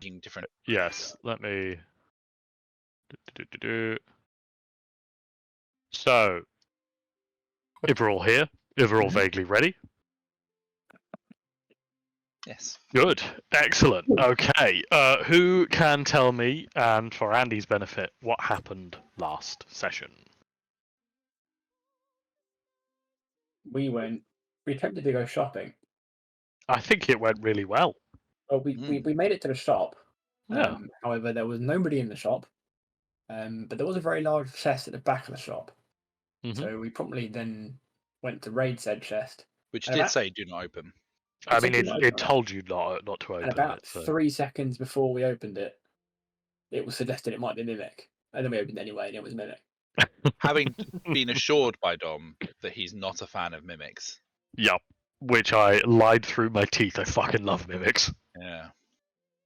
thinking different. Yes, let me. So, if we're all here, if we're all vaguely ready, Yes. good, excellent. Okay, who can tell me, and for Andy's benefit, what happened last session? We attempted to go shopping. I think it went really well. Well, we made it to the shop. Yeah. However, there was nobody in the shop. But there was a very large chest at the back of the shop. Mhm. So we promptly then went to raid said chest. Which And did about- say do not open. I mean, said do not it open told you not to And open about it. So. 3 seconds before we opened it, it was suggested it might be Mimic. And then we opened it anyway, and it was Mimic. Having been assured by Dom that he's not a fan of mimics. Yep. Which I lied through my teeth. I fucking love mimics. Yeah.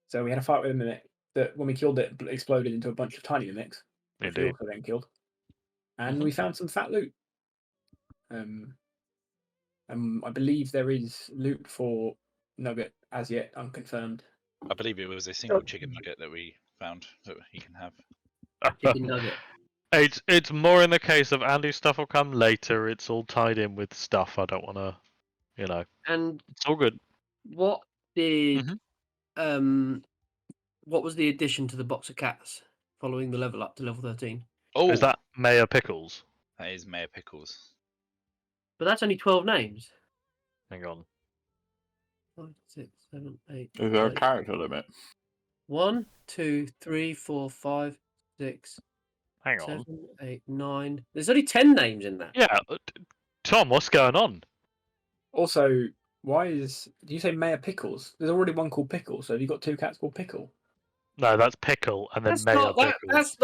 So we had a fight with a Mimic that, when we killed it, exploded into a bunch of tiny Mimics. Which we Indeed. also then killed. And we found some fat loot. I believe there is loot for Nugget as yet unconfirmed. I believe it was a single chicken nugget that we found that he can have. Chicken Nugget. It's more in the case of Andy's stuff will come later. It's all tied in with stuff I don't want to, And it's all good. what did what was the addition to the box of cats following the level up to level 13? Oh, Is that Mayor Pickles? that is Mayor Pickles. But that's only 12 names. Hang on. 5, 6, 7, 8. Is there a character limit? 1, 2, 3, 4, 5, 6, Hang on. 7, 8, 9. There's only 10 names in that. Yeah, Tom, what's going on? Also, did you say Mayor Pickles? There's already one called Pickle, so have you got 2 cats called Pickle? No, that's Pickle, and then That's Mayor not, Pickles.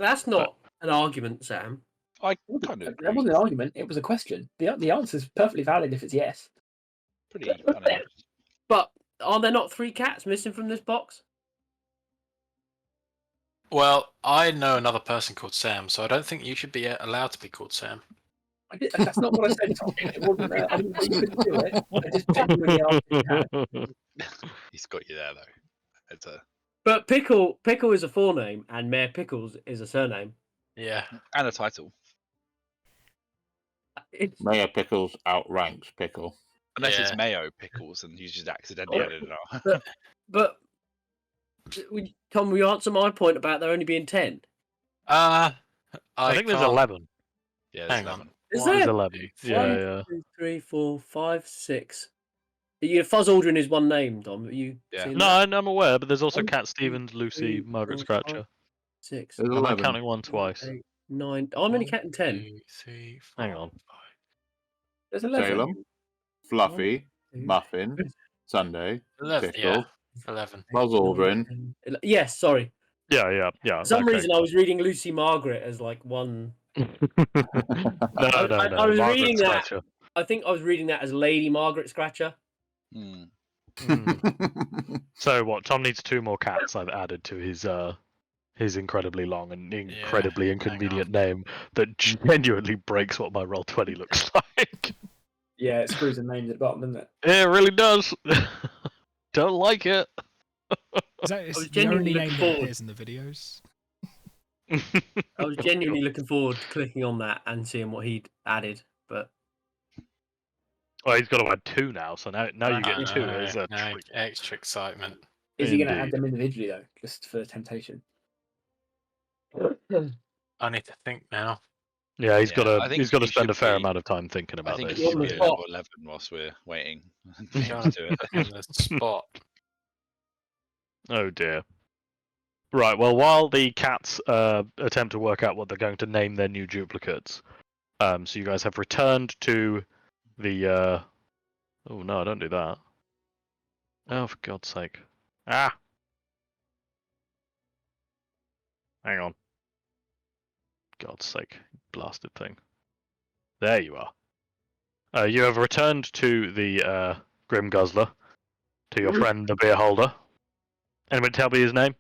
that's not an argument, Sam. I kind of That wasn't an argument, it was a question. The answer is perfectly valid if it's yes. pretty unannounced. But are there not 3 cats missing from this box? Well, I know another person called Sam, so I don't think you should be allowed to be called Sam. That's not what I said, Tom. It wasn't there. I didn't say you couldn't do it. I just genuinely asked if you had. He's got you there though. It's a But Pickle is a forename, and Mayor Pickles is a surname. Yeah. and a title. Mayor Pickles outranks Pickle. Unless Yeah. it's Mayo Pickles and you just accidentally added it on. But Tom, will you answer my point about there only being 10? I think there's can't- 11. Yeah, Hang there's on. 11. Is There's there? 11. Yeah, One, yeah. 2, 3, 4, 5, 6. Fuzz Aldrin is one name, Dom. Are you Yeah. seeing No, that? I'm aware, but there's also 1, Cat Stevens, Lucy, 2, Margaret 4, Scratcher. 5, 6. There's I'm not 11. counting one twice. 8, 9. I'm only counting 10. 2, 3, 4, Hang on. 5. There's 11. Salem, Fluffy, 2, Muffin, Sunday, 11. Pickle, Yeah. 11. Buzz Aldrin. 10. Yes, sorry. Yeah. For some okay. reason, I was reading Lucy Margaret as like one. No. I was Margaret reading that. Scratcher. I think I was reading that as Lady Margaret Scratcher. Hmm. So what? Tom needs 2 more cats I've added to his incredibly long and incredibly hang inconvenient name that genuinely breaks what my Roll20 looks like. Yeah, it screws the names at the bottom, doesn't it? It really does. Don't like it. Is that was the genuinely only name looking that forward. appears in the videos? I was genuinely looking forward to clicking on that and seeing what he'd added, but Well, he's got to add 2 now, so now you get 2. There's a no, treat. extra excitement. Is he going to add Indeed. them individually, though, just for the temptation? I need to think now. Yeah, he's Yeah, got I to think he's got to he spend a should fair be- amount of time thinking I about think it this. should on be the at spot. level 11 whilst we're waiting for him Trying to to do it. think on the spot. Oh dear. Right, well, while the cats attempt to work out what they're going to name their new duplicates, so you guys have returned to the. Oh no, don't do that. Oh, for God's sake! Ah, hang on. God's sake, blasted thing. There you are. You have returned to the Grim Guzzler, to your friend the Beer Holder. Anyone tell me his name?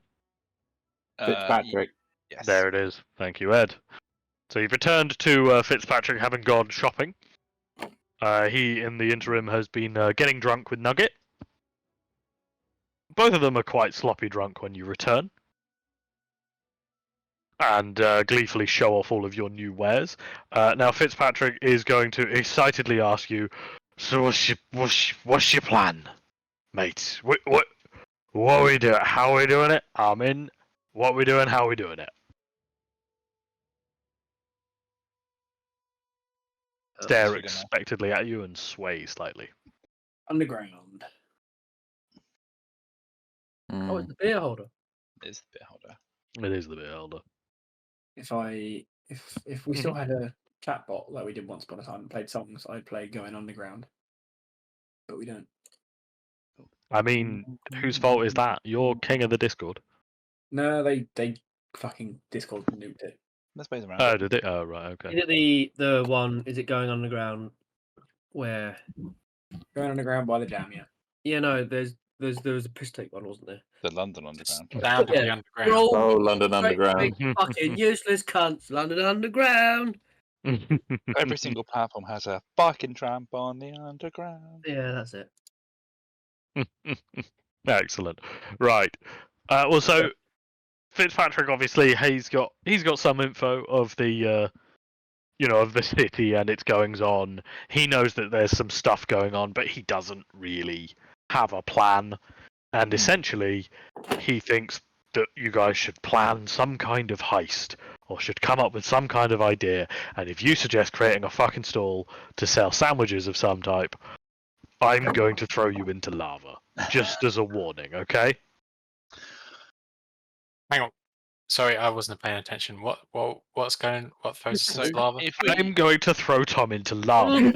Fitzpatrick. Yes. There it is. Thank you, Ed. So you've returned to Fitzpatrick having gone shopping. He, in the interim, has been getting drunk with Nugget. both of them are quite sloppy drunk when you return, and gleefully show off all of your new wares. Now Fitzpatrick is going to excitedly ask you, "So what's your plan, mate? What are we doing? How are we doing it? I'm in. What are we doing? How are we doing it?" Stare we're gonna- expectantly at you and sway slightly. Underground. Oh, it's the beer holder. Is the bit holder. It is the bit older. If we still had a chatbot like we did once upon a time and played songs, I'd play Going Underground. But we don't. I mean, whose fault is that? You're king of the Discord. No, they fucking Discord nuked it. Let's play around. Oh, did it? Oh, right, okay. Is it the one? Is it Going Underground? Where? Going Underground by the Jam, yeah. Yeah, no. There was a piss take one, wasn't there? The London Underground. Down to the Yeah. underground. We're all Oh, London great Underground. big fucking useless cunts. London Underground. Every single platform has a fucking tramp on the underground. Yeah, that's it. Excellent. Right. Well, so Fitzpatrick obviously he's got some info of the of the city and its goings on. He knows that there's some stuff going on, but he doesn't really have a plan. And essentially, he thinks that you guys should plan some kind of heist or should come up with some kind of idea. And if you suggest creating a fucking stall to sell sandwiches of some type, I'm going to throw you into lava. Just as a warning, okay? Hang on. Sorry, I wasn't paying attention. What's going? What throws us So into lava? if I'm going to throw Tom into lava.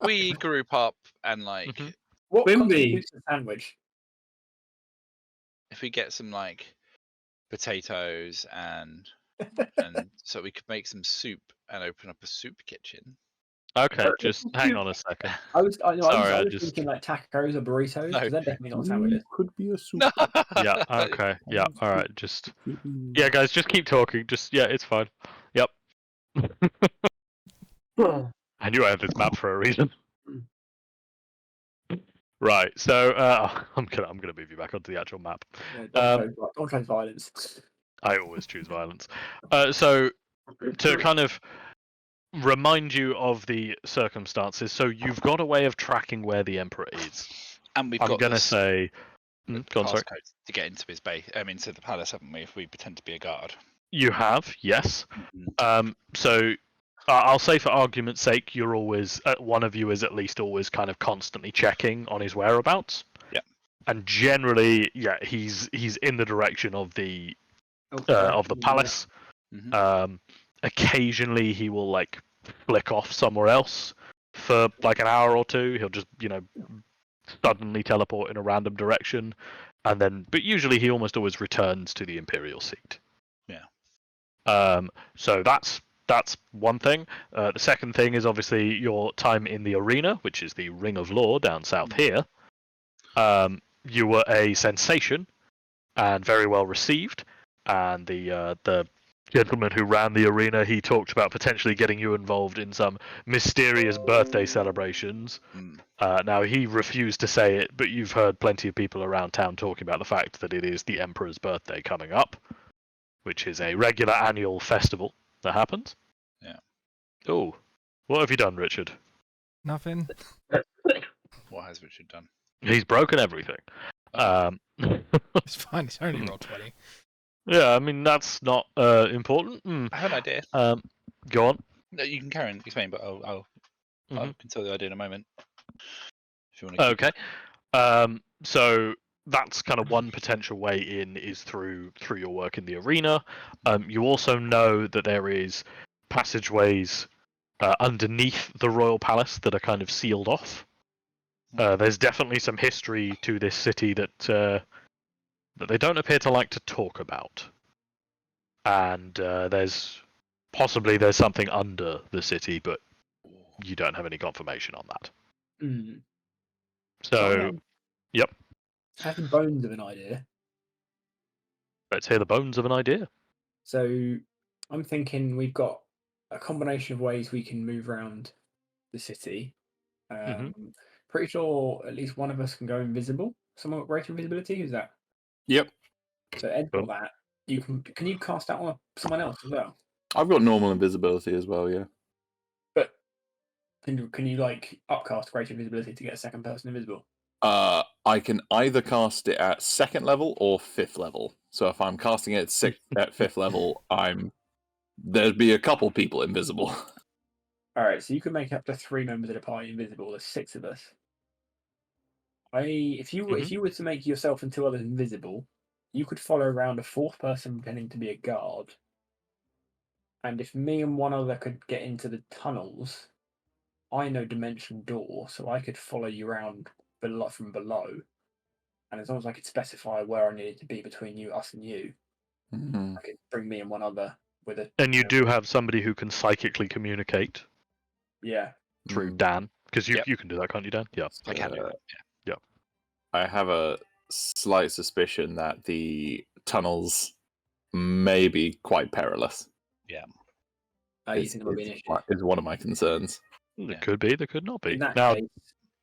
we group up and like Mhm. What Wimby. constitutes a sandwich? if we get some like potatoes and so we could make some soup and open up a soup kitchen. Okay, just hang on a second. I was Sorry, I was just- thinking like tacos or burritos No. because they're definitely not sandwiches. Could be a soup. No. Yeah, okay, yeah, alright, just... Yeah, guys, just keep talking. Just, yeah, it's fine. Yep. I knew I had this map for a reason. Right, so I'm gonna move you back onto the actual map. Yeah, don't show violence. I always choose violence. So to kind of remind you of the circumstances, so you've got a way of tracking where the Emperor is. And we've I'm got gonna this say, go on, sorry. passcode to get into his base. Into the palace, haven't we? If we pretend to be a guard. You have, yes. So I'll say for argument's sake, you're always one of you is at least always kind of constantly checking on his whereabouts. Yeah. And generally, yeah, he's in the direction of the palace. Mhm. Occasionally, he will like flick off somewhere else for like an hour or two. He'll just suddenly teleport in a random direction, and then but usually he almost always returns to the Imperial seat. Yeah. So that's one thing. The second thing is obviously your time in the arena, which is the Ring of Law down south here. You were a sensation and very well received, and the gentleman who ran the arena, he talked about potentially getting you involved in some mysterious birthday celebrations. Mm. Now he refused to say it, but you've heard plenty of people around town talking about the fact that it is the Emperor's birthday coming up, which is a regular annual festival that happens. Yeah. Oh, what have you done, Richard? Nothing. What has Richard done? He's broken everything. It's fine. It's only roll 20. Yeah, I mean that's not important. I have an idea. Go on. No, you can carry on explain, but I Mhm. can tell the idea in a moment. If you want to. Okay. So that's kind of one potential way in is through your work in the arena. You also know that there is passageways underneath the royal palace that are kind of sealed off. There's definitely some history to this city that they don't appear to like to talk about, and there's something under the city, but you don't have any confirmation on that. Mm. So, yep. I have the bones of an idea. Let's hear the bones of an idea. So I'm thinking we've got a combination of ways we can move around the city. Pretty sure at least one of us can go invisible. Someone with greater invisibility. Who's that? Yep. So Ed got that. You can you cast that on someone else as well? I've got normal invisibility as well, yeah. But can you like upcast greater invisibility to get a second person invisible? I can either cast it at 2nd level or 5th level. So if I'm casting it at 5th level, there'd be a couple people invisible. All right, so you can make up to 3 members of the party invisible. There's 6 of us. If you were to make yourself and 2 others invisible, you could follow around a 4th person pretending to be a guard. And if me and 1 other could get into the tunnels, I know Dimension Door, so I could follow you around from below. And as long as I could specify where I needed to be between us and you, I could bring me and 1 other with a. And you do have somebody who can psychically communicate. Yeah. Through Dan, because you can do that, can't you, Dan? Yeah. I can do that. Yeah. I have a slight suspicion that the tunnels may be quite perilous. Yeah. You think it might be an issue? Is one of my concerns. There could be, there could not be. In that Now, case,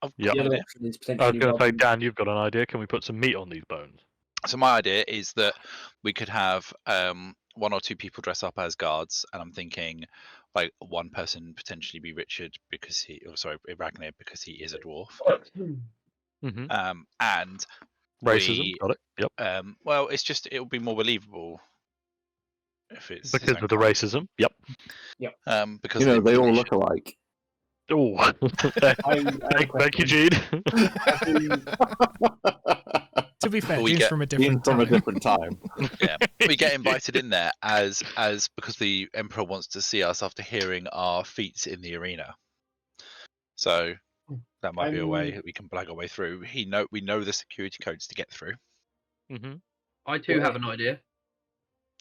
yeah. the other idea. option is I was potentially. going to say, Dan, you've got an idea. Can we put some meat on these bones? So my idea is that we could have 1 or 2 people dress up as guards, and I'm thinking like one person potentially be Richard because Ragnar because he is a dwarf. And Racism, got it. Yep. Well, it will be more believable if it's because of the racism. Yep. Because they all look alike. Oh, thank you, Gene. To be fair, we Gene's get from a different time. Yeah, we get invited in there as because the Emperor wants to see us after hearing our feats in the arena. So that might be a way that we can blag our way through. We know the security codes to get through. I too have an idea.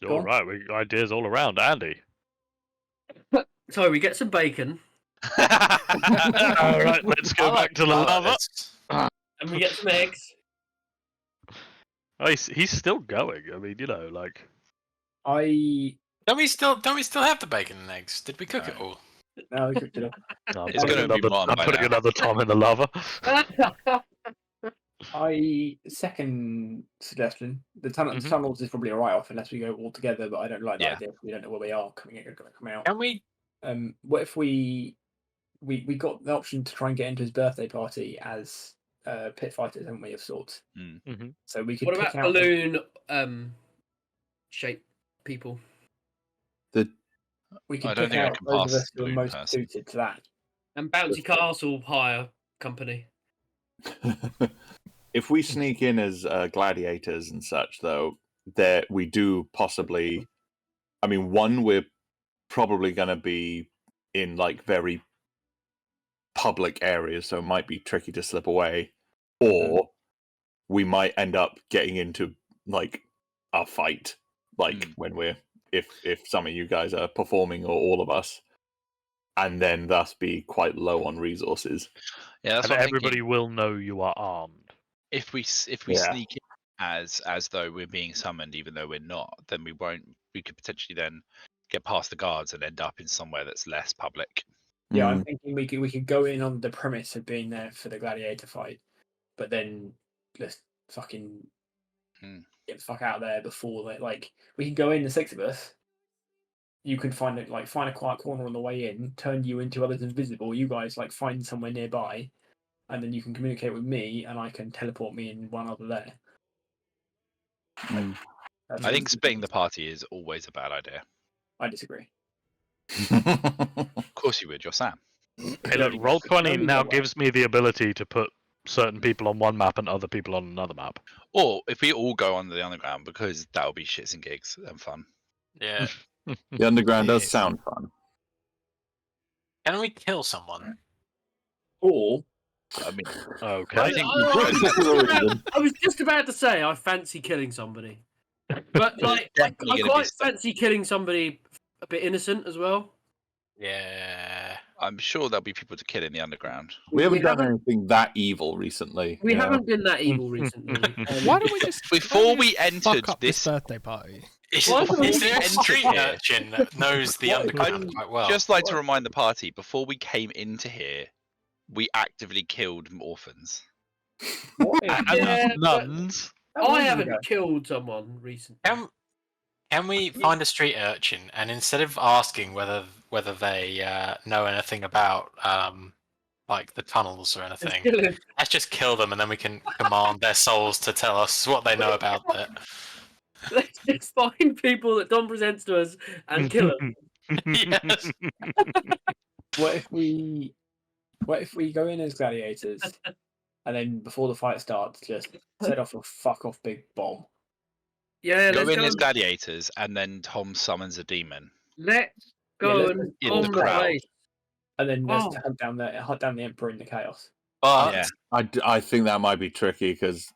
All right, ideas all around, Andy. So we get some bacon. All right, let's go back to the lava. And we get some eggs. Oh, he's still going. I mean, like. Don't we still have the bacon and eggs? Did we cook it all? No, we cooked it up. No, It's going to be one I'm by putting now. another Tom in the lava. Second suggestion. The tunnels is probably a write-off unless we go all together, but I don't like that idea. We don't know where we are coming out. Can we? What if we got the option to try and get into his birthday party as pit fighters, haven't we, of sorts? So we could. What about balloon shape people? We could I don't pick think I out can those of pass us who are balloon most person. suited to that. And Bouncy Castle hire company. If we sneak in as gladiators and such, though, we do possibly. I mean, one, we're probably going to be in like very public areas, so it might be tricky to slip away, or we might end up getting into like a fight, like when we're if some of you guys are performing or all of us, and then thus be quite low on resources. Yeah, that's And what I'm everybody thinking. will know you are armed. If we sneak in as though we're being summoned, even though we're not, then we won't. We could potentially then get past the guards and end up in somewhere that's less public. Yeah, I'm thinking we could go in on the premise of being there for the gladiator fight, but then let's fucking get the fuck out of there before that. Like we can go in, the 6 of us. You can find a quiet corner on the way in, turn you into others invisible. You guys like find somewhere nearby, and then you can communicate with me, and I can teleport me and 1 other there. I think splitting the party is always a bad idea. I disagree. Of course you would. You're Sam. Hey, look, Roll20 now gives me the ability to put certain people on one map and other people on another map. Or if we all go under the underground, because that'll be shits and gigs and fun. Yeah. The underground does sound fun. Can we kill someone? Or I mean, Okay. I think I was just about to say I fancy killing somebody, but like I definitely gonna quite be stuck. fancy killing somebody a bit innocent as well. Yeah. I'm sure there'll be people to kill in the underground. We haven't done anything that evil recently. We you know? haven't been that evil recently. Why don't we just Before we fuck entered up this birthday party? Is Why there would a we- street urchin that knows the underground quite well? Just like to remind the party, before we came into here, we actively killed orphans. What if, And Yeah, but- nuns. how long I did you haven't go? killed someone recently. Can we find a street urchin and instead of asking whether they know anything about like the tunnels or Just anything, kill him. let's just kill them and then we can command their souls to tell us what they know about it. Let's just find people that Tom presents to us and kill them. Yes. What if we go in as gladiators, and then before the fight starts, just set off a fuck off big bomb? Yeah, Go let's in go. as gladiators, and then Tom summons a demon. Let's Yeah, go let's and in bomb the the crowd. place. And then let's Oh. hunt down the emperor in the chaos. But Yeah. I think that might be tricky because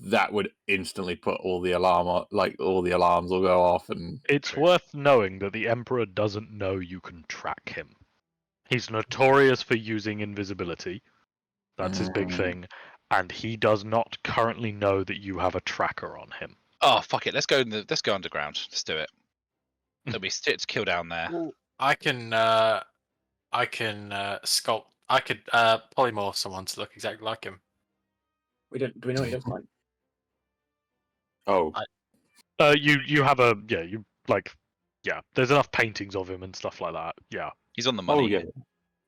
that would instantly put all the alarms will go off, and It's worth knowing that the Emperor doesn't know you can track him. He's notorious for using invisibility. That's his big thing. And he does not currently know that you have a tracker on him. Oh fuck it! Let's go underground. Let's do it. There'll be shit to kill down there. Well, I can sculpt. I could polymorph someone to look exactly like him. Do we know what he looks like? oh, You have a there's enough paintings of him and stuff like that. Yeah. He's on the money. oh yeah.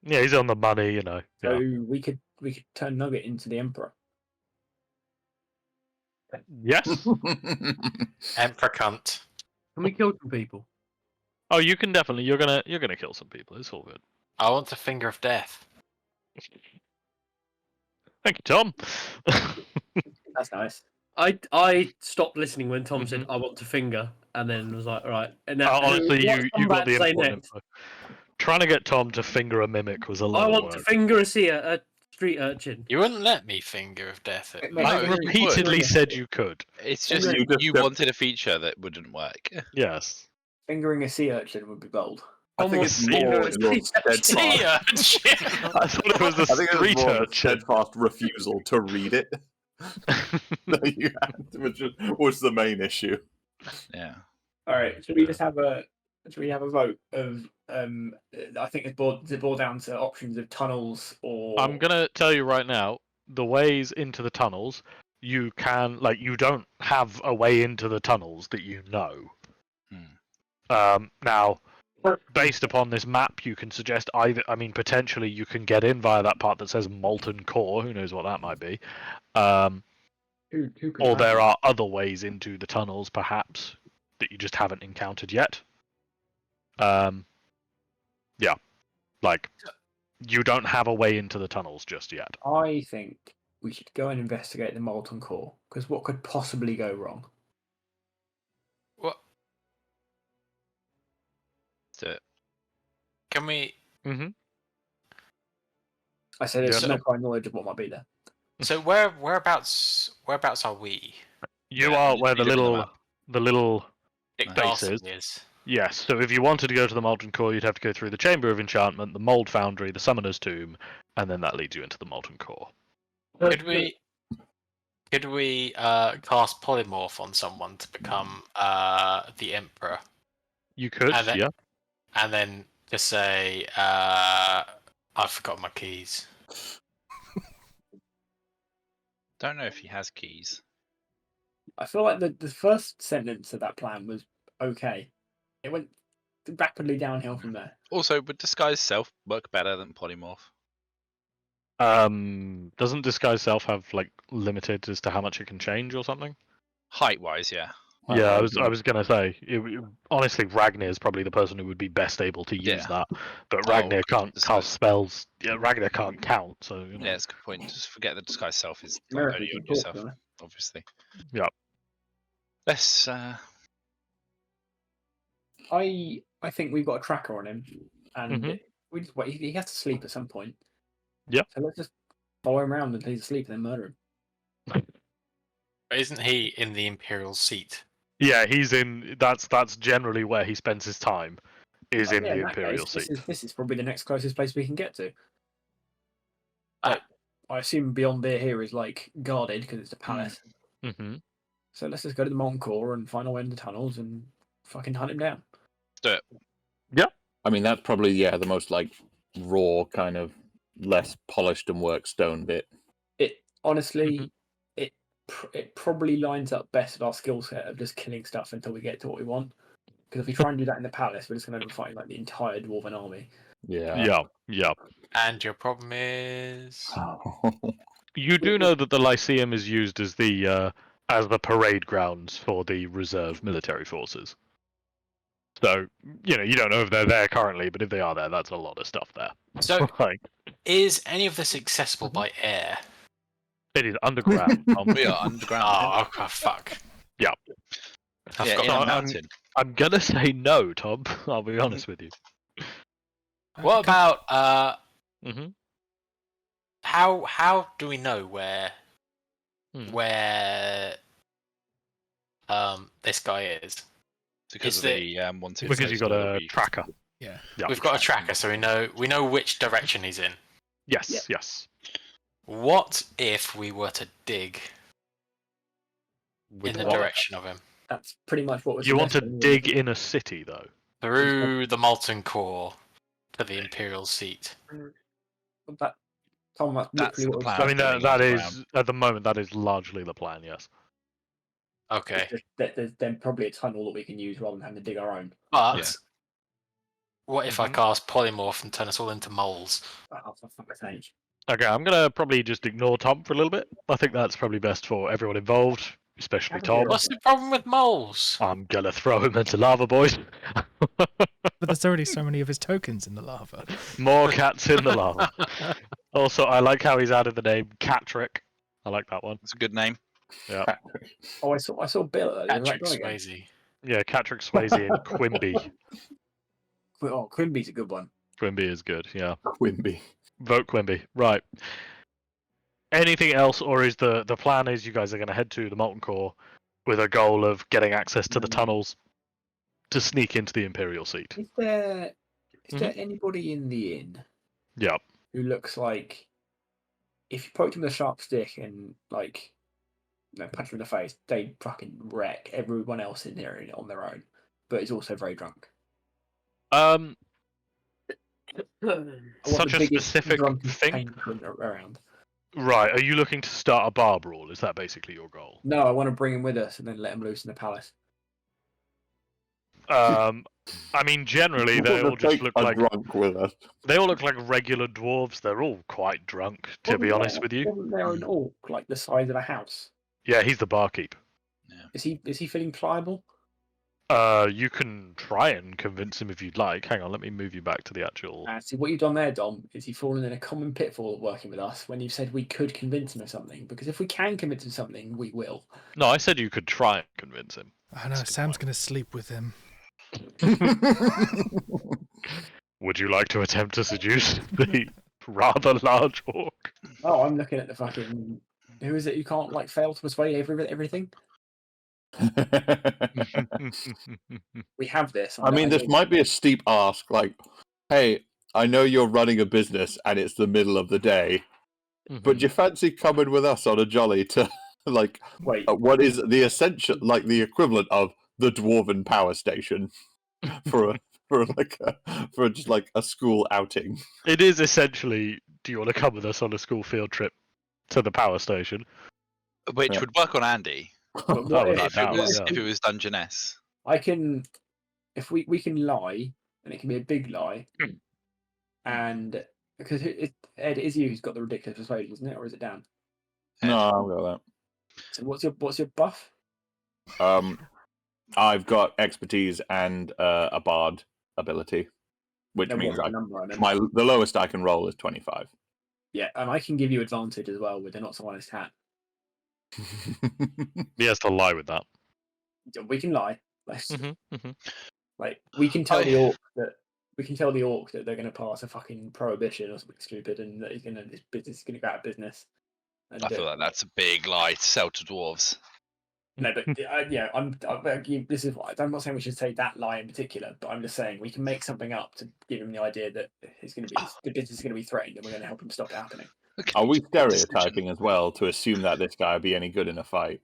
Yeah, he's on the money, you know. So Yeah. we could turn Nugget into the emperor. Yes. Emperor cunt. can we kill some people? Oh, you can definitely. You're gonna kill some people. It's all good. I want the finger of death. Thank you, Tom. That's nice. I stopped listening when Tom said I want to finger, and then was like, all right. And now, Honestly, what's you Tom got about the to say important next? info. Trying to get Tom to finger a mimic was a lot I of want work. to finger a street urchin. You wouldn't let me finger of death. Mate, I No, you repeatedly would. said you could. It's just You just you don't- wanted a feature that wouldn't work. Yes. Fingering a sea urchin would be bold. I Tom think wants it's to finger more a your street urchin. steadfast. Sea urchin. I thought it was a I think it's street more of a urchin. steadfast refusal to read it. that you had, which was the main issue. Yeah. All right. Should we just have a vote of I think does it boil down to options of tunnels or I'm gonna tell you right now, the ways into the tunnels, you don't have a way into the tunnels that you know. Now, based upon this map, you can suggest potentially you can get in via that part that says molten core. Who knows what that might be? who can Or have there it? are other ways into the tunnels, perhaps, that you just haven't encountered yet. You don't have a way into the tunnels just yet. I think we should go and investigate the molten core because what could possibly go wrong? What? So, Can we? Mm-hmm. I said there's Yeah. no prior knowledge of what might be there. So whereabouts are we? You Yeah, are you where look at the the little Dick Bases. Darcy is. yes. So if you wanted to go to the molten core, you'd have to go through the Chamber of Enchantment, the Mold Foundry, the Summoner's Tomb, and then that leads you into the molten core. Could we cast polymorph on someone to become the emperor, You could, And then- yeah. and then just say I've forgotten my keys. don't know if he has keys. I feel like the first sentence of that plan was okay. It went rapidly downhill from there. Also, would disguise self work better than polymorph? Doesn't Disguise Self have limited as to how much it can change or something? Height wise, yeah. Yeah, I was gonna say. Honestly, Ragnar is probably the person who would be best able to use Yeah. that, but Oh, Ragnar can't Disguise- cast spells. Yeah, Ragnar can't count, so you know. Yeah, that's a good point. Just forget the disguise self is America only can on talk, yourself, don't they? obviously. Yeah. Let's I think we've got a tracker on him, and Mhm. we just wait. He has to sleep at some point. Yeah. So let's just follow him around until he's asleep and then murder him. But isn't he in the imperial seat? Yeah, he's in. That's generally where he spends his time, is in Yeah, the that Imperial case, seat. This is probably the next closest place we can get to. Uh, I assume Beyond Beer here is guarded because it's a palace. Mm-hmm. So let's just go to the Molten Core and find our way in the tunnels and fucking hunt him down. I mean, that's probably the most raw kind of less polished and work stone bit. It honestly, it probably lines up best with our skill set of just killing stuff until we get to what we want. Because if we try and do that in the palace, we're just going to be fighting like the entire dwarven army. Yeah. Yeah. And your problem is You do know that the Lyceum is used as the parade grounds for the reserve military forces. So, you don't know if they're there currently, but if they are there, that's a lot of stuff there. so. Like, Is any of this accessible by air? it is underground. We are underground. Oh, okay, fuck. Yeah. I've Yeah, got in a I'm- mountain. I'm gonna say no, Tom. I'll be honest with you. What about Mm-hmm. how do we know where Hmm. this guy is? Because is of the- the wanted. Because you've got postal a we- tracker. Yeah. Yeah. We've got a tracker, so we know which direction he's in. Yes, Yeah. yes. What if we were to dig With in the what? direction of him That's pretty much what was. You want to dig in a city, though. through the molten core to the Imperial seat? That, Tom, That's literally the what plan. I mean, Doing that underground. is at the moment that is largely the plan. Yes. Okay, There's then probably a tunnel that we can use rather than having to dig our own. but Yeah. what if I cast polymorph and turn us all into moles? Oh, for fuck's sake. Okay, I'm gonna probably just ignore Tom for a little bit. I think that's probably best for everyone involved, especially Have a Tom. hero. What's the problem with moles? I'm gonna throw him into lava, boys. But there's already so many of his tokens in the lava. More cats in the lava. Also, I like how he's added the name Catrick. I like that one. It's a good name. Oh, I saw Bill earlier. Patrick Right, again. Swayze. Yeah, Catrick Swayze and Quimby. Oh, Quimby's a good one. Quimby is good. Yeah. Quimby. Vote Quimby. Right. Anything else, or is the plan is you guys are going to head to the Molten Core with a goal of getting access to the tunnels to sneak into the Imperial seat? Is there anybody in the inn Yeah. who looks like if you poked him with a sharp stick and punch him in the face, they'd fucking wreck everyone else in there on their own. But he's also very drunk. I want Such the a biggest specific drunkest thing. penguin around. Right. Are you looking to start a bar brawl? Is that basically your goal? No, I want to bring him with us and then let him loose in the palace. I mean, generally they all just look like drunk with us. they all look like regular dwarves. They're all quite drunk, to be honest with you. Wasn't there an orc like the size of a house? Yeah, he's the barkeep. Is he feeling pliable? You can try and convince him if you'd like. Hang on, let me move you back to the actual. See, what you've done there, Dom, is you've fallen in a common pitfall of working with us when you said we could convince him of something. Because if we can convince him of something, we will. No, I said you could try and convince him. I know, That's a good Sam's point. going to sleep with him. Would you like to attempt to seduce the rather large orc? Oh, I'm looking at the fucking. Who is it? You can't fail to persuade everything. We have this. I mean, this might be a steep ask. Like, hey, I know you're running a business and it's the middle of the day, but do you fancy coming with us on a jolly to, Wait. what is the essential, the equivalent of the Dwarven Power Station for just a school outing? It is essentially. Do you want to come with us on a school field trip to the power station? Which Yeah. would work on Andy But what without if, doubt, if yeah. it was Dungeness. I can, if we can lie, and it can be a big lie, and because Ed, it is you who's got the ridiculous persuasion, isn't it, or is it Dan? No, I've got So what's your buff? that. I've got expertise and a bard ability, which No, means what's the number? I meant. the lowest I can roll is 25. Yeah, and I can give you advantage as well with the not so honest hat. He has to lie with that. We can lie. Let's, Mm-hmm. we can tell I- the orc that they're going to pass a fucking prohibition or something stupid, and that this business is going to go out of business. And, I feel like that's a big lie to sell to dwarves. No, but yeah, this is what I'm not saying we should say that lie in particular, but I'm just saying we can make something up to give him the idea that it's going to be the business is going to be threatened, and we're going to help him stop it happening. Are we Decision. stereotyping as well to assume that this guy would be any good in a fight?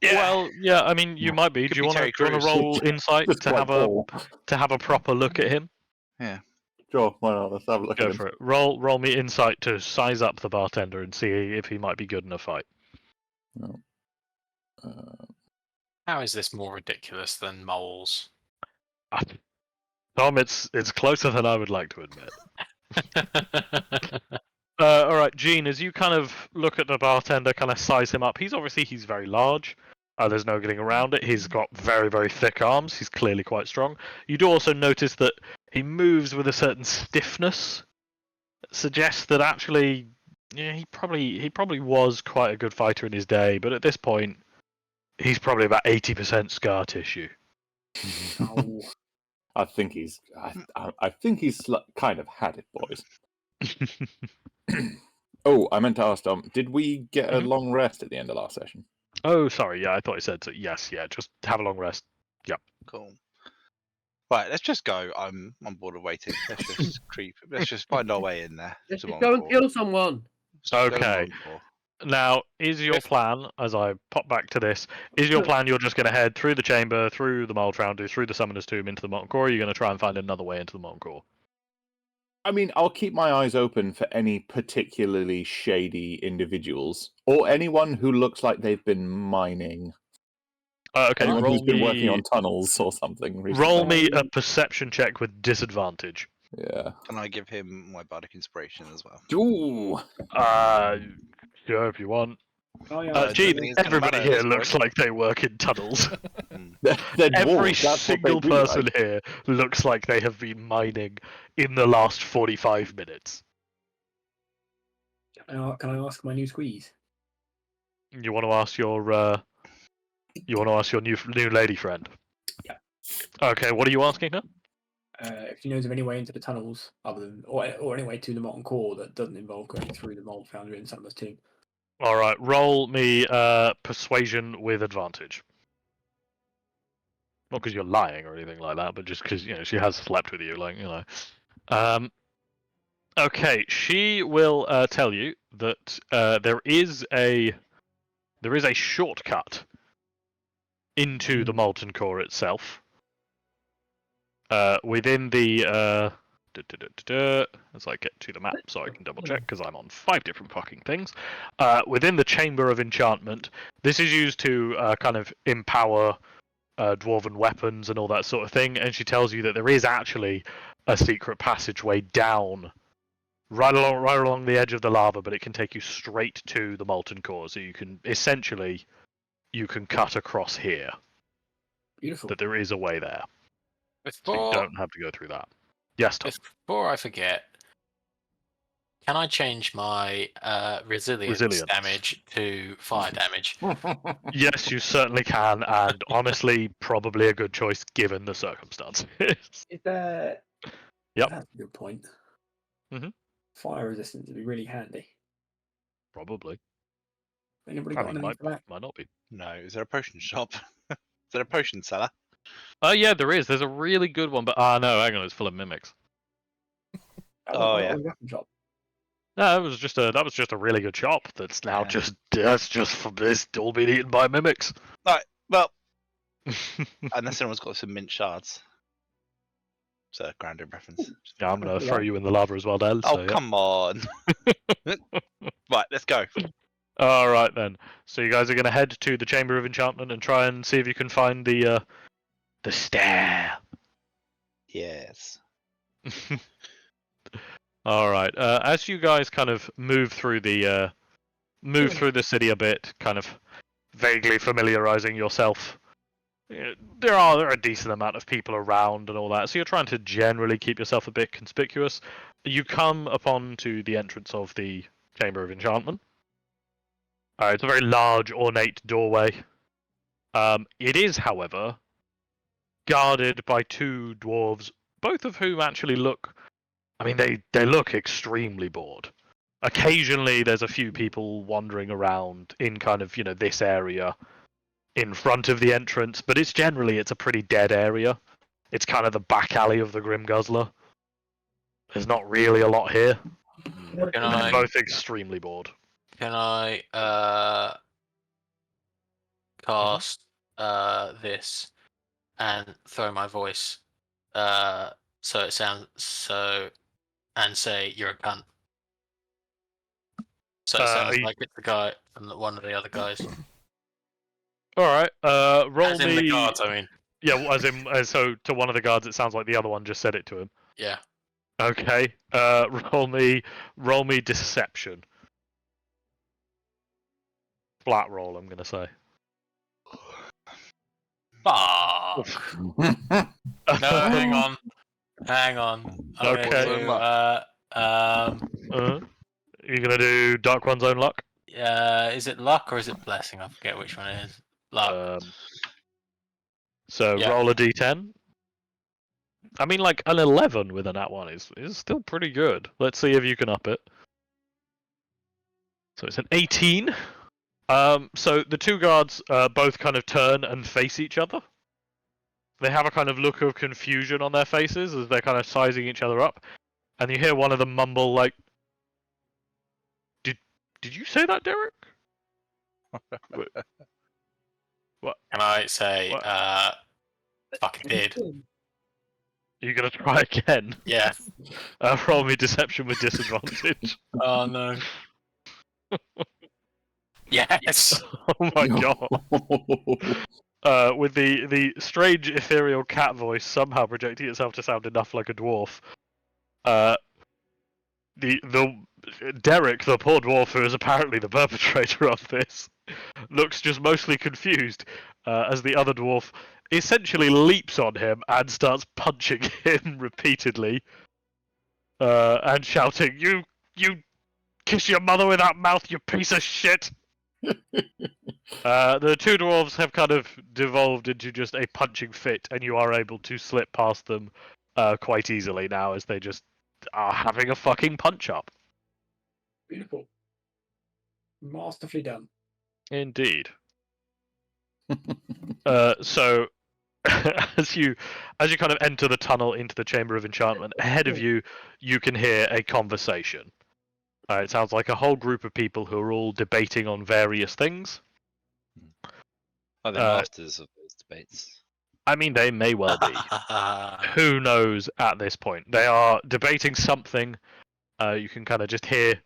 Well, yeah. I mean, you might be. Could Do you be want Terry to Crews. roll insight Just to quite have a tall. proper look at him? Sure, why not? Let's have a look Go at him. for it. Roll me insight to size up the bartender and see if he might be good in a fight. How is this more ridiculous than moles? Tom, it's closer than I would like to admit. All right, Gene, as you kind of look at the bartender, kind of size him up, he's very large. There's no getting around it. He's got very, very thick arms. He's clearly quite strong. You do also notice that he moves with a certain stiffness. That suggests that actually, yeah, he probably was quite a good fighter in his day, but at this point, he's probably about 80% scar tissue. Oh, I think he's kind of had it, boys. Oh, I meant to ask Tom, did we get a long rest at the end of last session? Oh, sorry. Yeah, I thought he said so. Yes. Yeah, just have a long rest. Cool. Right, let's just go. I'm on board of waiting. Let's just creep. Let's just find our way in there. Let's to just go and Montfort. kill someone. Let's just go to Okay. Montfort. Now, is your plan, as I pop back to this, is your plan you're just going to head through the chamber, through the Mold Foundry, through the Summoner's Tomb into the Molten Core, or are you going to try and find another way into the Molten Core? I mean, I'll keep my eyes open for any particularly shady individuals or anyone who looks like they've been mining. Okay, Anyone roll who's been me, working on tunnels or something recently. roll me a perception check with disadvantage. Yeah. Can I give him my bardic inspiration as well? Ooh. Sure, if you want. oh yeah. I don't Gene, think it's gonna everybody matter at here this looks point. like they work in tunnels. They're Every dwarves, that's what single they do, person right? here looks like they have been mining in the last 45 minutes. Can I ask my new squeeze? You want to ask your new lady friend? Yeah. Okay, what are you asking her? If she knows of any way into the tunnels other than, or any way to the Molten Core that doesn't involve going through the Mold Foundry and Summoner's Tomb. All right, roll me persuasion with advantage. Not because you're lying or anything like that, but just because she has slept with you, Okay, she will tell you that there is a shortcut into the Molten Core itself. Within the as I get to the map, so I can double check because I'm on 5 different fucking things. Within the Chamber of Enchantment, this is used to kind of empower dwarven weapons and all that sort of thing. And she tells you that there is actually a secret passageway down, right along the edge of the lava, but it can take you straight to the Molten Core. So you can cut across here. Beautiful. That there is a way there. So you Before, don't have to go through that. Yes, Tom. before I forget, can I change my resilience damage to fire damage? Yes, you certainly can, and honestly, probably a good choice given the circumstances. Is there? Yep. That's a good point. Mhm. Fire resistance would be really handy. Probably. Anybody I got mean, anything for that? might not be. No, is there a potion shop? Is there a potion seller? Yeah, there is. There's a really good one, but no, hang on, it's full of mimics. Oh, yeah. Weapon shop. No, that was just a really good shop. That's now it's all been eaten by mimics. Right, well, unless anyone's got some mint shards. It's a Grandin reference. Yeah, I'm gonna Yeah. throw you in the lava as well, Del. Oh, so, yeah. come on. Right, let's go. All right then. So you guys are gonna head to the Chamber of Enchantment and try and see if you can find the stair. Yes. All right. As you guys kind of move through the city a bit, kind of vaguely familiarizing yourself, there are a decent amount of people around and all that. So you're trying to generally keep yourself a bit conspicuous. You come upon to the entrance of the Chamber of Enchantment. It's a very large, ornate doorway. It is, however, guarded by 2 dwarves, both of whom actually look. I mean, they look extremely bored. Occasionally, there's a few people wandering around in kind of this area in front of the entrance, but it's a pretty dead area. It's kind of the back alley of the Grim Guzzler. There's not really a lot here. Can They're I both extremely bored. can I cast this and throw my voice so it sounds and say you're a cunt. So it Are sounds you- like it's the guy and one of the other guys. All right. Roll As in the me. guards, I mean. Yeah, so to one of the guards, it sounds like the other one just said it to him. Yeah. Okay. Roll me deception. Flat roll, I'm gonna say. Fuck. No, hang on. Hang on. I'm Okay. You're gonna do Dark One's Own Luck. Is it luck or is it blessing? I forget which one it is. Luck. So Yeah. roll a d10. I mean, like an 11 with a nat one is still pretty good. Let's see if you can up it. So it's an 18. So the two guards both kind of turn and face each other. They have a kind of look of confusion on their faces as they're kind of sizing each other up, and you hear one of them mumble like, "Did you say that, Derek?" What? Can I say, What? fucking did? Are you gonna try again? Yeah. Roll me deception with disadvantage. Oh no. Yes. Oh my god. With the strange ethereal cat voice somehow projecting itself to sound enough like a dwarf. The Derek, the poor dwarf who is apparently the perpetrator of this, looks just mostly confused as the other dwarf essentially leaps on him and starts punching him repeatedly and shouting, "You kiss your mother with that mouth, you piece of shit!" The two dwarves have kind of devolved into just a punching fit, and you are able to slip past them quite easily now as they just are having a fucking punch up. Beautiful. Masterfully done. Indeed. So as you kind of enter the tunnel into the Chamber of Enchantment, ahead of you, you can hear a conversation. It sounds like a whole group of people who are all debating on various things. Are they masters of those debates? I mean, they may well be. Who knows at this point? They are debating something. You can kind of just hear,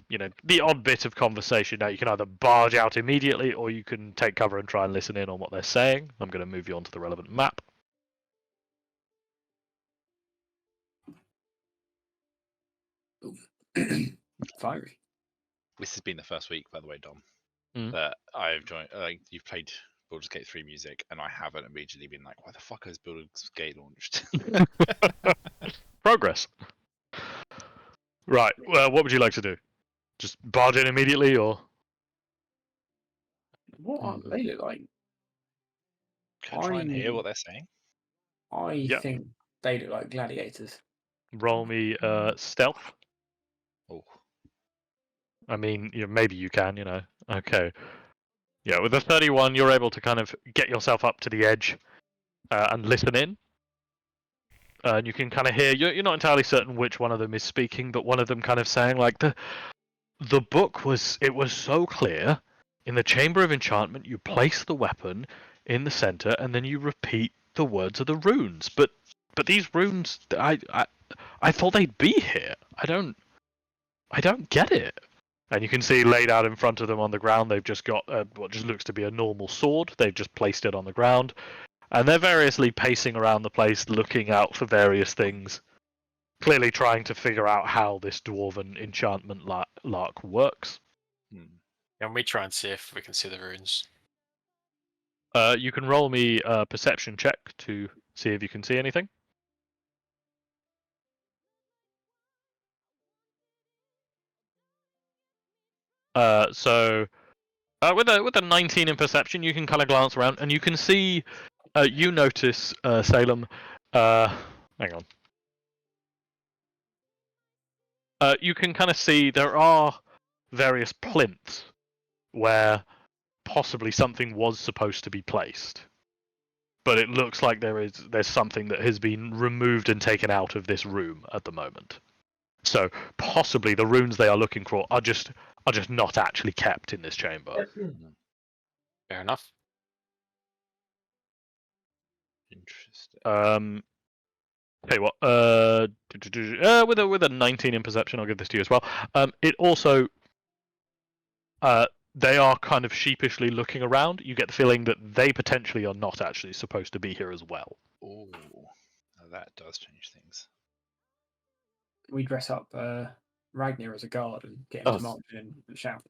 the odd bit of conversation. Now, you can either barge out immediately, or you can take cover and try and listen in on what they're saying. I'm going to move you onto the relevant map. Fiery. This has been the first week, by the way, Dom, Mm. that I've joined. You've played Baldur's Gate 3 music, and I haven't immediately been like, "Why the fuck has Baldur's Gate launched?" Progress. Right. Well, what would you like to do? Just barge in immediately, or? What are they look like? Can I try and hear what they're saying? I think they look like gladiators. Roll me stealth. Oh, I mean, maybe you can, Okay. Yeah, with a 31, you're able to kind of get yourself up to the edge and listen in. And you can kind of hear, you're not entirely certain which one of them is speaking, but one of them kind of saying, like, the book was so clear. In the Chamber of Enchantment, you place the weapon in the center, and then you repeat the words of the runes. But these runes, I thought they'd be here. I don't get it. And you can see laid out in front of them on the ground, they've just got what just looks to be a normal sword. They've just placed it on the ground. And they're variously pacing around the place, looking out for various things. Clearly trying to figure out how this dwarven enchantment lark works. Can we try and see if we can see the runes? You can roll me a perception check to see if you can see anything. With a 19 in perception, you can kind of glance around and you can see, you notice, Salem. Hang on. You can kind of see there are various plinths where possibly something was supposed to be placed, but it looks like there's something that has been removed and taken out of this room at the moment. So possibly the runes they are looking for are just not actually kept in this chamber. Fair enough. Interesting. Tell you what, with a 19 in perception, I'll give this to you as well. It also, they are kind of sheepishly looking around. You get the feeling that they potentially are not actually supposed to be here as well. Oh, that does change things. We dress up Ragnar as a guard and get him Oh. to march in and shout.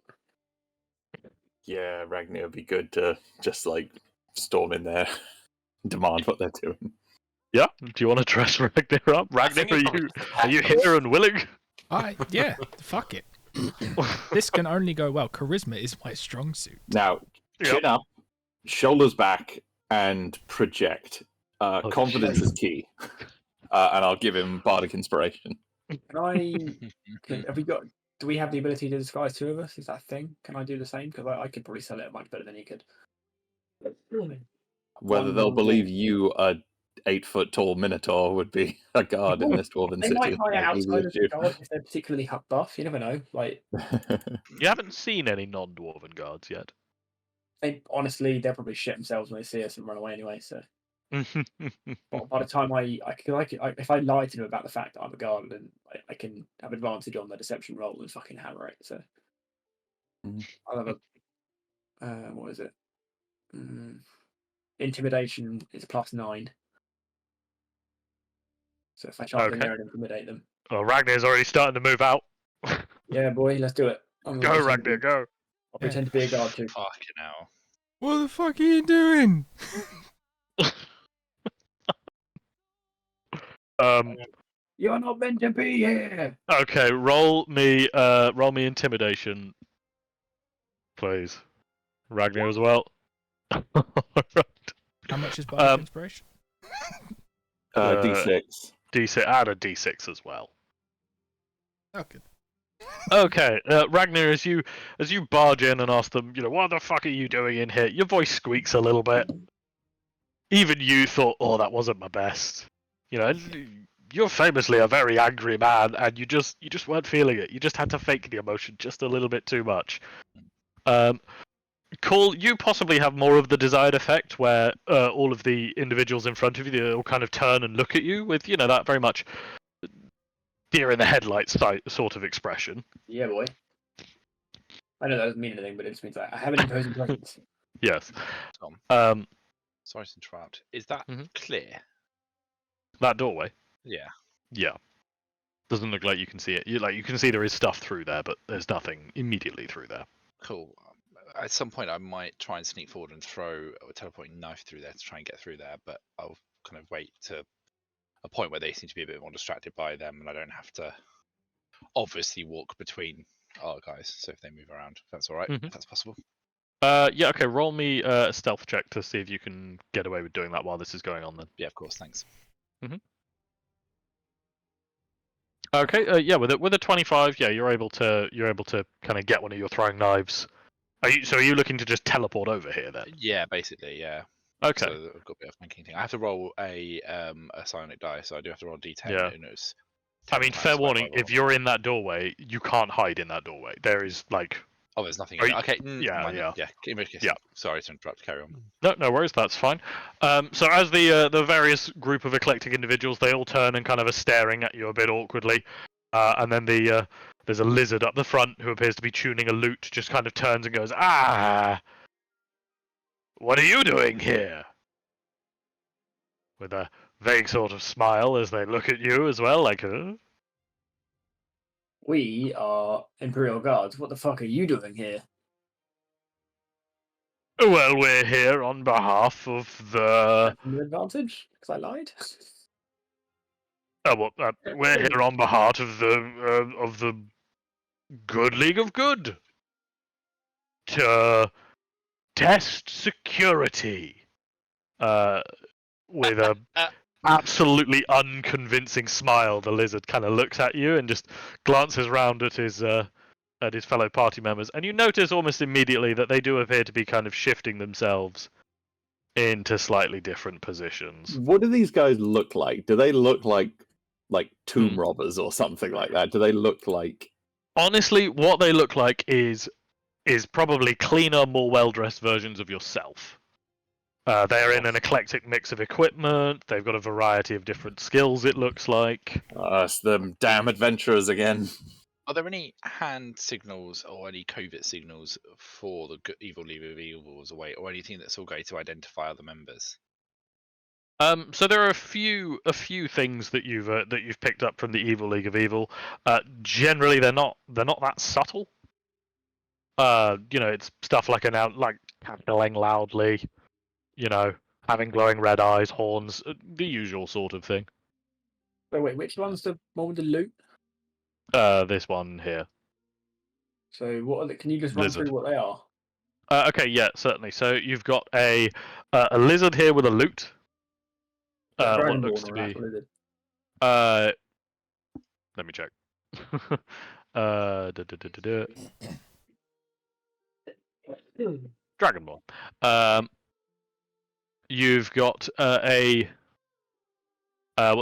Yeah, Ragnar would be good to just like storm in there, demand what they're doing. Yeah. Do you want to dress Ragnar up? I think Ragnar, it are you here and willing? Yeah, fuck it. This can only go well. Charisma is my strong suit. Now, chin up, shoulders back, and project. Confidence is key. And I'll give him bardic inspiration. Have we got? Do we have the ability to disguise two of us? Is that a thing? Can I do the same? Because I could probably sell it much better than he could. Whether they'll believe you a 8-foot-tall minotaur would be a guard in this dwarven They city. might hire That's easy outsiders to as guards if they're particularly buff. You never know. Like, do. You haven't seen any non-dwarven guards yet. honestly, they'll probably shit themselves when they see us and run away anyway. So, but by the time if I lie to them about the fact that I'm a guard, then I can have advantage on the deception roll and fucking hammer it. So, I'll have a what is it? Intimidation is +9. So if I charge in Okay. there and intimidate them, Well, Ragnar's already starting to move out. yeah, boy, let's do it. I'm gonna Go, pretend to Ragnar, be- go. I'll pretend to be a guard too. Fucking hell. What the fuck are you doing? You're not meant to be here. Okay, roll me intimidation, please. Ragnar as well. Alright. How much is bardic Um, inspiration? D6. D6, add a D6 as well. Oh, good. Okay, Ragnar, as you barge in and ask them, what the fuck are you doing in here? Your voice squeaks a little bit. Even you thought, oh, that wasn't my best. You're famously a very angry man, and you just weren't feeling it. You just had to fake the emotion just a little bit too much. Cole, you possibly have more of the desired effect, where all of the individuals in front of you, they all kind of turn and look at you with, that very much deer in the headlights sort of expression. Yeah, boy. I know that doesn't mean anything, but it just means I have an imposing presence. Yes. Tom, sorry to interrupt. Is that Mhm. clear? That doorway. Yeah. Yeah. Doesn't look like you can see it. You can see there is stuff through there, but there's nothing immediately through there. Cool. At some point, I might try and sneak forward and throw a teleporting knife through there to try and get through there, but I'll kind of wait to a point where they seem to be a bit more distracted by them, and I don't have to obviously walk between our guys. So if they move around, if that's all right, Mhm. if that's possible. Yeah, okay, roll me a stealth check to see if you can get away with doing that while this is going on then. Yeah, of course. Thanks. Okay, yeah, with a 25, yeah, you're able to kind of get one of your throwing knives. Are you looking to just teleport over here then? Yeah, basically, yeah. Okay. So I've got a bit of thinking thing. I have to roll a psionic die, so I do have to roll D10. Yeah. And it's I 10 mean, times fair my warning, roll. if you're in that doorway, you can't hide in that doorway. There is Oh, there's nothing. Are In you- there. Okay. yeah, mind yeah. it. Yeah. In which case, Yeah. Sorry to interrupt. Carry on. no worries, that's fine. So as the various group of eclectic individuals, they all turn and kind of are staring at you a bit awkwardly, and then there's a lizard up the front who appears to be tuning a lute, just kind of turns and goes, "Ah, what are you doing here?" With a vague sort of smile as they look at you as well, like, We are Imperial Guards. What the fuck are you doing here? Well, we're here on behalf of the. An advantage? Because I lied. We're here on behalf of the Good League of Good to test security. With a absolutely unconvincing smile, the lizard kind of looks at you and just glances round at his fellow party members, and you notice almost immediately that they do appear to be kind of shifting themselves into slightly different positions. What do these guys look like? Do they look like tomb robbers or something like that? Do they look like? Honestly, what they look like is probably cleaner, more well-dressed versions of yourself. They're in an eclectic mix of equipment. They've got a variety of different skills, it looks like. It's them damn adventurers again. Are there any hand signals or any covert signals for the evil League of Evils away, or anything that's all going to identify other members? So there are a few things that you've picked up from the Evil League of Evil. Generally, they're not that subtle. It's stuff like cackling loudly, having glowing red eyes, horns, the usual sort of thing. So wait, which one's the one with the loot? This one here. So what are they? Can you just run Lizard. through what they are? Okay, yeah, certainly. So you've got a lizard here with a loot. What looks to be. Let me check. Dragonborn. You've got what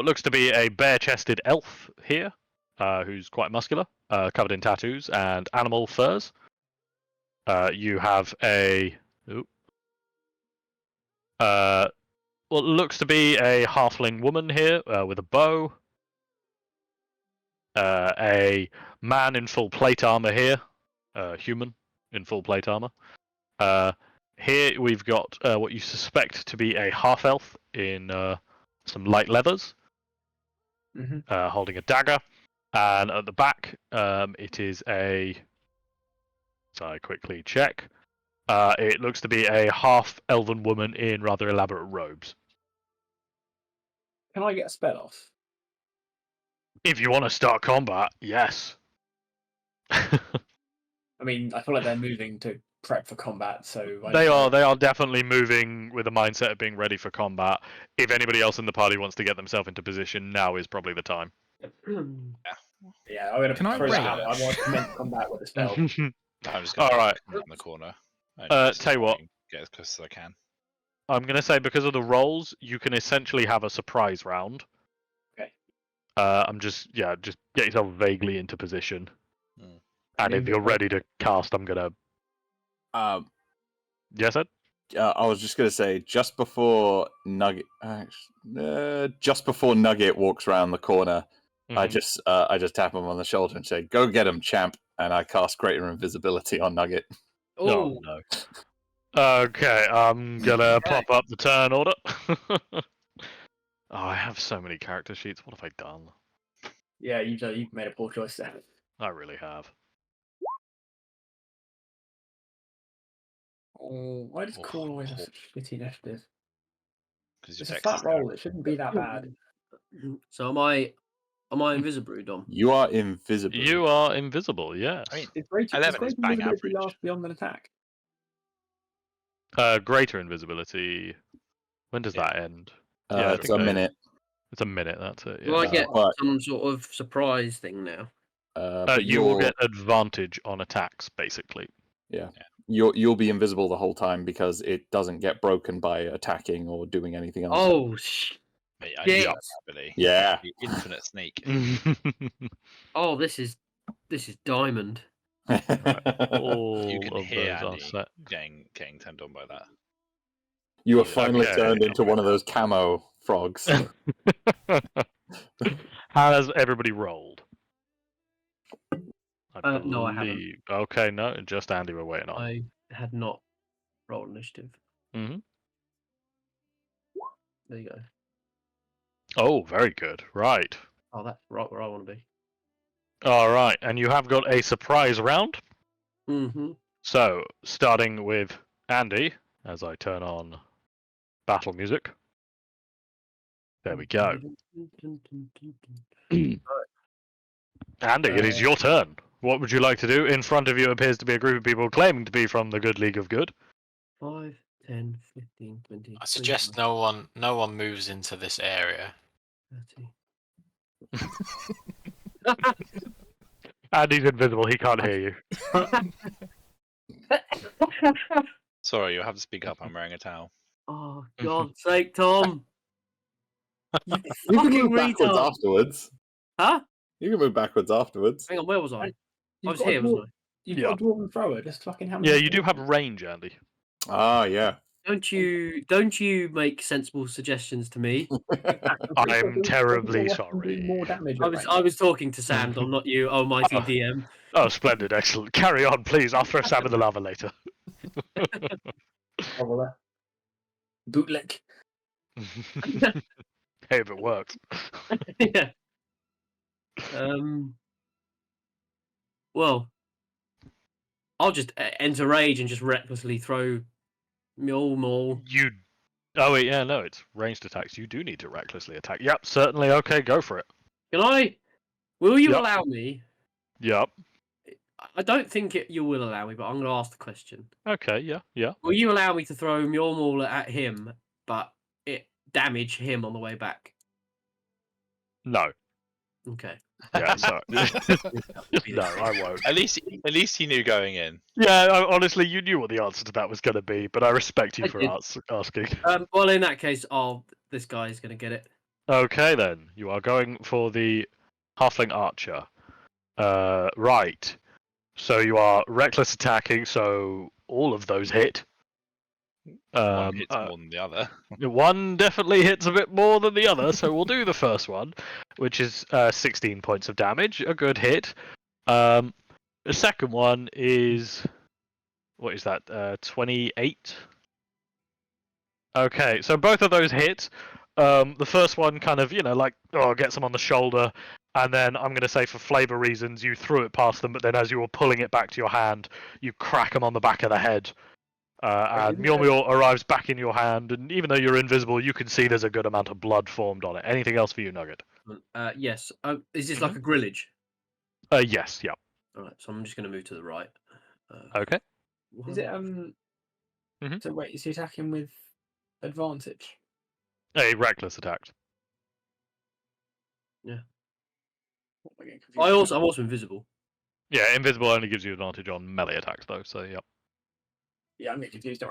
looks to be a bare-chested elf here, who's quite muscular, covered in tattoos and animal furs. You have what looks to be a halfling woman here with a bow. A man in full plate armor here, human in full plate armor. Here we've got what you suspect to be a half elf in some light leathers, holding a dagger, and at the back it is a. So I quickly check. It looks to be a half elven woman in rather elaborate robes. Can I get a spell off? If you want to start combat, yes. I mean, I feel like they're moving to prep for combat, so They are definitely moving with a mindset of being ready for combat. If anybody else in the party wants to get themselves into position, now is probably the time. Yeah, I'm gonna Can I throw that rage? out there. I want to commence combat with a spell. I'm just going All right. around the corner. Tell you what. Get as close as I can. I'm going to say because of the rolls, you can essentially have a surprise round. Okay. I'm just get yourself vaguely into position. Hmm. And if you're ready to cast, I'm going to... Yes, Ed? I was just going to say, just before Nugget walks around the corner, I just tap him on the shoulder and say, "Go get him, champ!" And I cast Greater Invisibility on Nugget. Oh no. Okay, I'm gonna pop up the turn order. I have so many character sheets. What have I done? Yeah, you've made a poor choice there. I really have. Oh, why does Corn always have such shitty initiative? Because It's a flat roll. It shouldn't be that bad. So am I invisible, Dom? You are invisible. You are invisible, yes. I mean, It's great. 11 is bang average. Last beyond an attack. Greater invisibility. When does that end? I it's think a minute. It's a minute. That's it. Do I Yeah. get but- some sort of surprise thing now? But You will you're- get advantage on attacks, basically. You'll be invisible the whole time because it doesn't get broken by attacking or doing anything else. Oh, Mate, I Yeah. use that ability. Yeah. The infinite sneak. oh, this is diamond. All You can of hear those are Andy set. getting turned on by that. You were Yeah, finally okay. turned into one of those camo frogs. Has everybody rolled? No, I haven't. believe- Okay, no, just Andy we're waiting on. I had not rolled initiative. Mhm. There you go. Oh, very good. Right. Oh, that's right where I want to be. All right, and you have got a surprise round. Mm-hmm. So, starting with Andy, as I turn on battle music. There we go. Andy, it is your turn. What would you like to do? In front of you appears to be a group of people claiming to be from the Good League of Good. 5, 10, 15, 20. I suggest no one moves into this area. 30. Andy's invisible, he can't hear you. Sorry, you'll have to speak up. I'm wearing a towel. Oh, God's sake, Tom. You You can fucking move backwards retard. afterwards. Huh? You can move backwards afterwards. Hang on, where was I? I You've was got a here, dwarf- wasn't You've got a dwarven thrower. Just fucking hammer. Yeah, you do have range, Andy. Ah, yeah. Don't you make sensible suggestions to me? I'm terribly What can do more sorry. damage I at was range? I was talking to Sam, Dom, not you, almighty DM. Oh, splendid, excellent. Carry on, please. I'll throw Sam in the lava later. Oh, well, bootleg. Hey, if it works. Yeah. Well, I'll just enter rage and just recklessly throw Mjolnir. You. Oh wait, yeah, no, it's ranged attacks. You do need to recklessly attack. Yep, certainly. Okay, go for it. Can I? Will you Yep. allow me? Yep. I don't think you will allow me, but I'm going to ask the question. Okay. Yeah. Yeah. Will you allow me to throw Mjolnir at him, but it damage him on the way back? No. Okay. Yeah. Sorry. No, I won't. At least he knew going in. Yeah. Honestly, you knew what the answer to that was going to be, but I respect you I for did. asking. Well, in that case, this guy is going to get it. Okay, then you are going for the halfling archer. Right. So you are reckless attacking. So all of those hit. One hits more than the other. One definitely hits a bit more than the other, so we'll do the first one, which is 16 points of damage, a good hit. The second one is, what is that, 28? Okay, so both of those hit. The first one kind of, gets them on the shoulder, and then I'm going to say for flavor reasons, you threw it past them, but then as you were pulling it back to your hand, you crack them on the back of the head. And Mjolnir arrives back in your hand, and even though you're invisible, you can see there's a good amount of blood formed on it. Anything else for you, Nugget? Yes. Is this like a grillage? Yes, yeah. All right. So I'm just going to move to the right. Okay. Is it Mhm. So wait, is he attacking with advantage? A reckless attack. What am I getting confused I'm about? also invisible. Yeah, invisible only gives you advantage on melee attacks, though, so yep. Yeah, I'm getting confused. Don't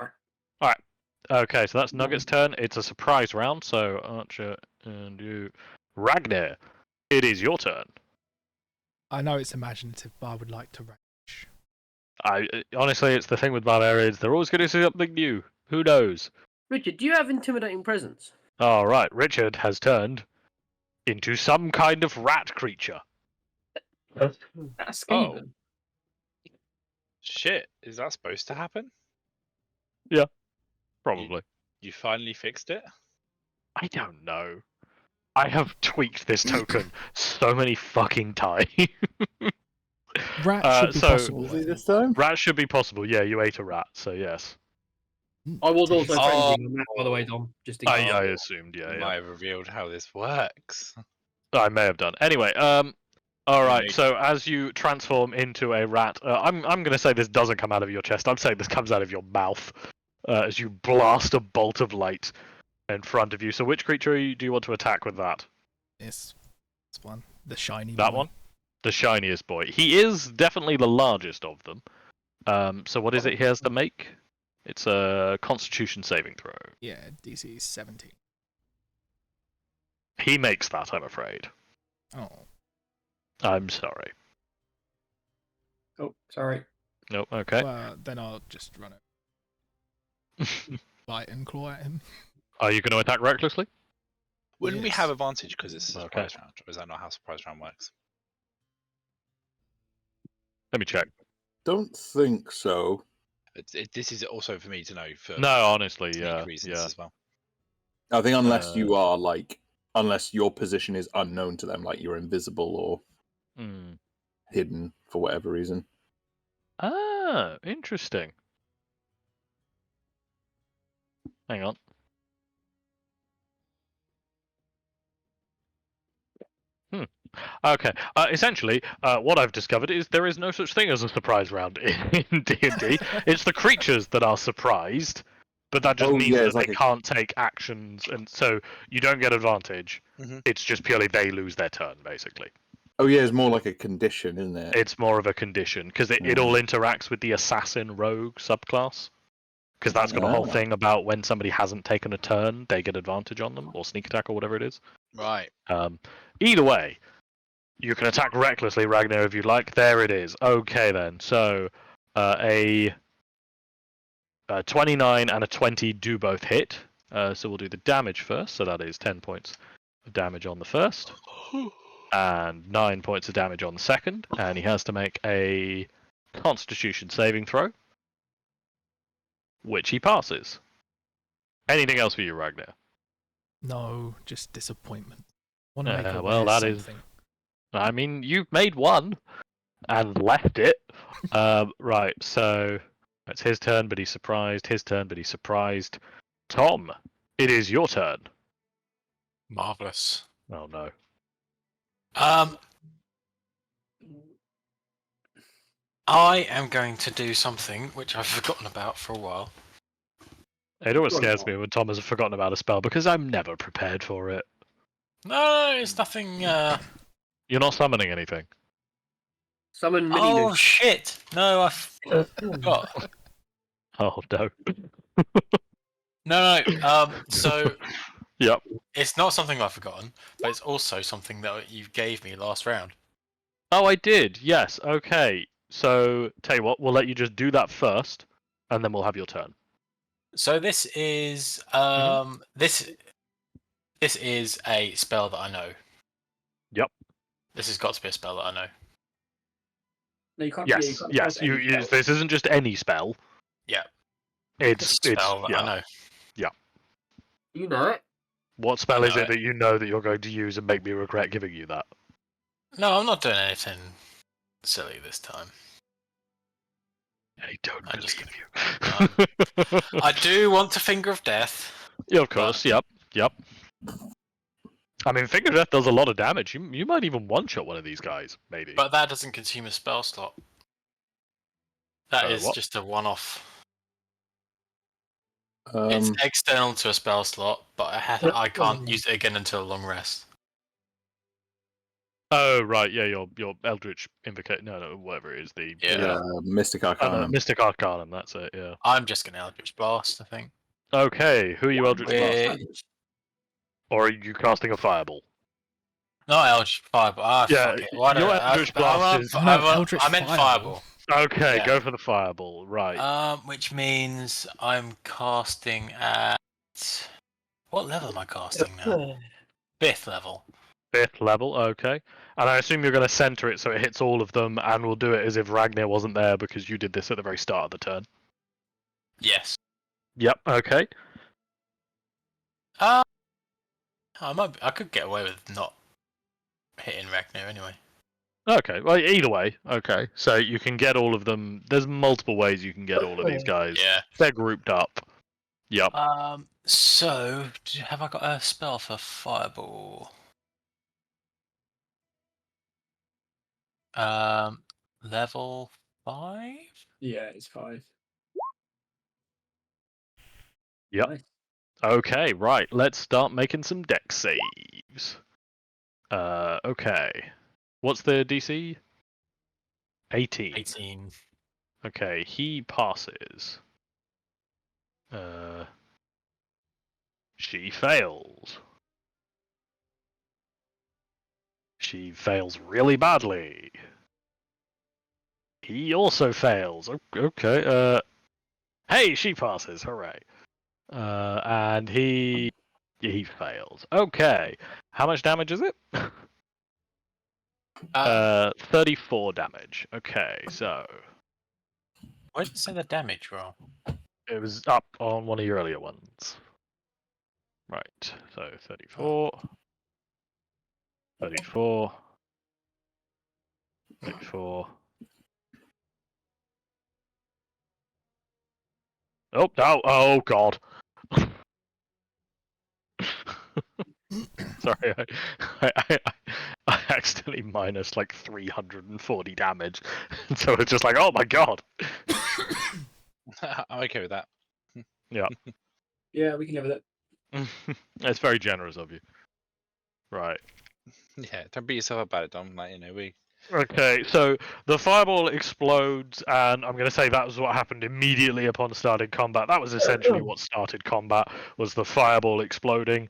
worry. Okay, so that's Nugget's turn. It's a surprise round, so Archer and you. Ragnar, it is your turn. I know it's imaginative, but I would like to rage. Honestly, it's the thing with barbarians. They're always going to see something new. Who knows? Richard, do you have intimidating presence? All right, Richard has turned into some kind of rat creature. That's Oh. Skaven. Shit, is that supposed to happen? Probably. You finally fixed it? I don't know. I have tweaked this token so many fucking times. Rat should be so- possible. Was I it think. this time? Rat should be possible. Yeah, you ate a rat, so yes. I was also Oh. frenzied on that, by the way, Dom. Just in I case. assumed, You yeah. might have revealed how this works. I may have done. Anyway, all right. Maybe. So as you transform into a rat, I'm going to say this doesn't come out of your chest. I'm saying this comes out of your mouth as you blast a bolt of light in front of you. So which creature do you want to attack with that? This one, the shiny. That boy. one? The shiniest boy. He is definitely the largest of them. So what is it he has to make? It's a Constitution saving throw. Yeah, DC 17. He makes that, I'm afraid. Oh, I'm sorry. Oh, sorry. Nope. Okay. well then I'll just run it, bite and claw at him. Are you going to attack recklessly? Wouldn't we Yes. have advantage because it's a Okay. surprise round? Or is that not how surprise round works? Let me check. Don't think so. This is also for me to know for No, honestly, sneak yeah, reasons yeah. as well. I think unless you are unless your position is unknown to them, like you're invisible or Hmm. hidden for whatever reason. Ah, interesting. Hang on. Okay. Essentially, what I've discovered is there is no such thing as a surprise round in D&D. It's the creatures that are surprised, but that just Oh, means yeah, that it's they like a- can't take actions, and so you don't get advantage. Mhm. It's just purely they lose their turn, basically. Oh yeah, it's more like a condition, isn't it? It's more of a condition because it all interacts with the assassin rogue subclass. Because that's got a whole Ah. thing about when somebody hasn't taken a turn, they get advantage on them, or sneak attack, or whatever it is. Right. Either way, you can attack recklessly, Ragnar, if you like. There it is. Okay then. So a 29 and a 20 do both hit. So we'll do the damage first. So that is 10 points of damage on the first, and 9 points of damage on the second. And he has to make a Constitution saving throw, which he passes. Anything else for you, Ragnar? No, just disappointment. Want to make a well, that is. something. I mean, you've made one and left it. Right, so it's his turn, but he's surprised. His turn, but he's surprised. Tom, it is your turn. Marvelous. Oh no. I am going to do something which I've forgotten about for a while. It always scares me when Tom has forgotten about a spell because I'm never prepared for it. No, it's nothing. You're not summoning anything. Summon mini Oh Nuke. shit! No, I forgot. Oh no. No. So Yep. it's not something I've forgotten, but it's also something that you gave me last round. Oh, I did. Yes. Okay. So tell you what, we'll let you just do that first, and then we'll have your turn. So this is this is a spell that I know. Yep. This has got to be a spell that I know. No, you can't. Yes. Yes. You can't This isn't just any spell. Yeah. It's a spell that yeah. I know. You know it. What spell is know it that you know that you're going to use and make me regret giving you that? No, I'm not doing anything silly this time. I don't I'm just believe you. I do want to Finger of Death. Yeah, of course. Yep. I mean, Finger of Death does a lot of damage. You might even one-shot one of these guys, maybe. But that doesn't consume a spell slot. That is what? just a one-off. It's external to a spell slot, but I can't use it again until a long rest. Oh right, yeah, your Eldritch Invocate. No, whatever it is, the Mystic Arcanum. Mystic Arcanum. That's it. Yeah. I'm just gonna Eldritch Blast, I think. Okay, who are you Eldritch Blasting? Or are you casting a Fireball? Not Eldritch Fireball. Ah, Yeah, fuck it. Why your don't Eldritch Blast is- Eldritch I meant Fireball. Okay, Yeah. go for the Fireball. Right. Which means I'm casting at what level am I casting now? 5th level. 5th level. Okay. And I assume you're going to center it so it hits all of them, and we'll do it as if Ragnar wasn't there because you did this at the very start of the turn. Yes. Yep. Okay. I could get away with not hitting Ragnar anyway. Okay, well, either way, okay. So you can get all of them. There's multiple ways you can get all of these guys. Yeah. They're grouped up. Yep. So have I got a spell for Fireball? Level 5? Yeah, it's 5. Yep. Nice. Okay, right. Let's start making some dex saves. Okay. What's the DC? 18. 18. Okay, he passes. She fails. She fails really badly. He also fails. Okay. Hey, she passes. Hooray. And he fails. Okay. How much damage is it? 34 damage. Okay, so Where did it say the damage roll? it was up on one of your earlier ones. Right. So 34. 34. 34. Oh, no. Oh, God. Sorry, I accidentally minus like 340 damage. So it's just like, oh my God. I'm okay with that. Yeah, we can live with it. It's very generous of you. Right. Yeah, don't beat yourself up about it, Dom. Like, we. Okay, so the fireball explodes, and I'm going to say that was what happened immediately upon starting combat. That was essentially what started combat, was the fireball exploding.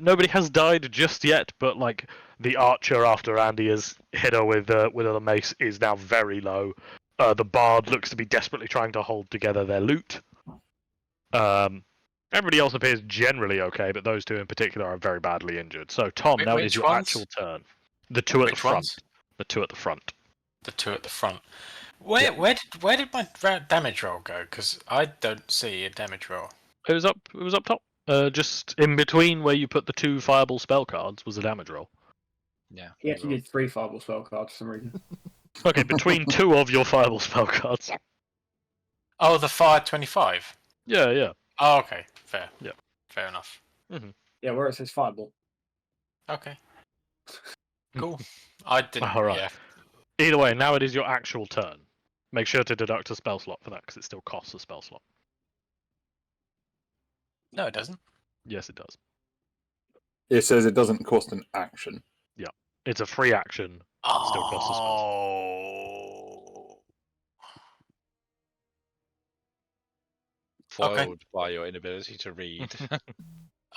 Nobody has died just yet, but like the archer, after Andy has hit her with a mace, is now very low. The bard looks to be desperately trying to hold together their loot. Everybody else appears generally okay, but those two in particular are very badly injured. So, Tom, now it is Which your ones? actual turn. The two at the Which front. ones? The two at the front. The two at the front. Where did my damage roll go? Because I don't see a damage roll. It was up top. Just in between where you put the two fireball spell cards was a damage roll. Yeah. He actually did 3 fireball spell cards for some reason. Okay, between two of your fireball spell cards. Oh, the fire 25. Yeah. Oh, okay, fair. Yeah. Fair enough. Yeah, where it says fireball. Okay. Cool. I didn't. All right. Yeah. Either way, now it is your actual turn. Make sure to deduct a spell slot for that because it still costs a spell slot. No, it doesn't. Yes, it does. It says it doesn't cost an action. It's a free action. Still costs a spell. Oh. Foiled by your inability to read.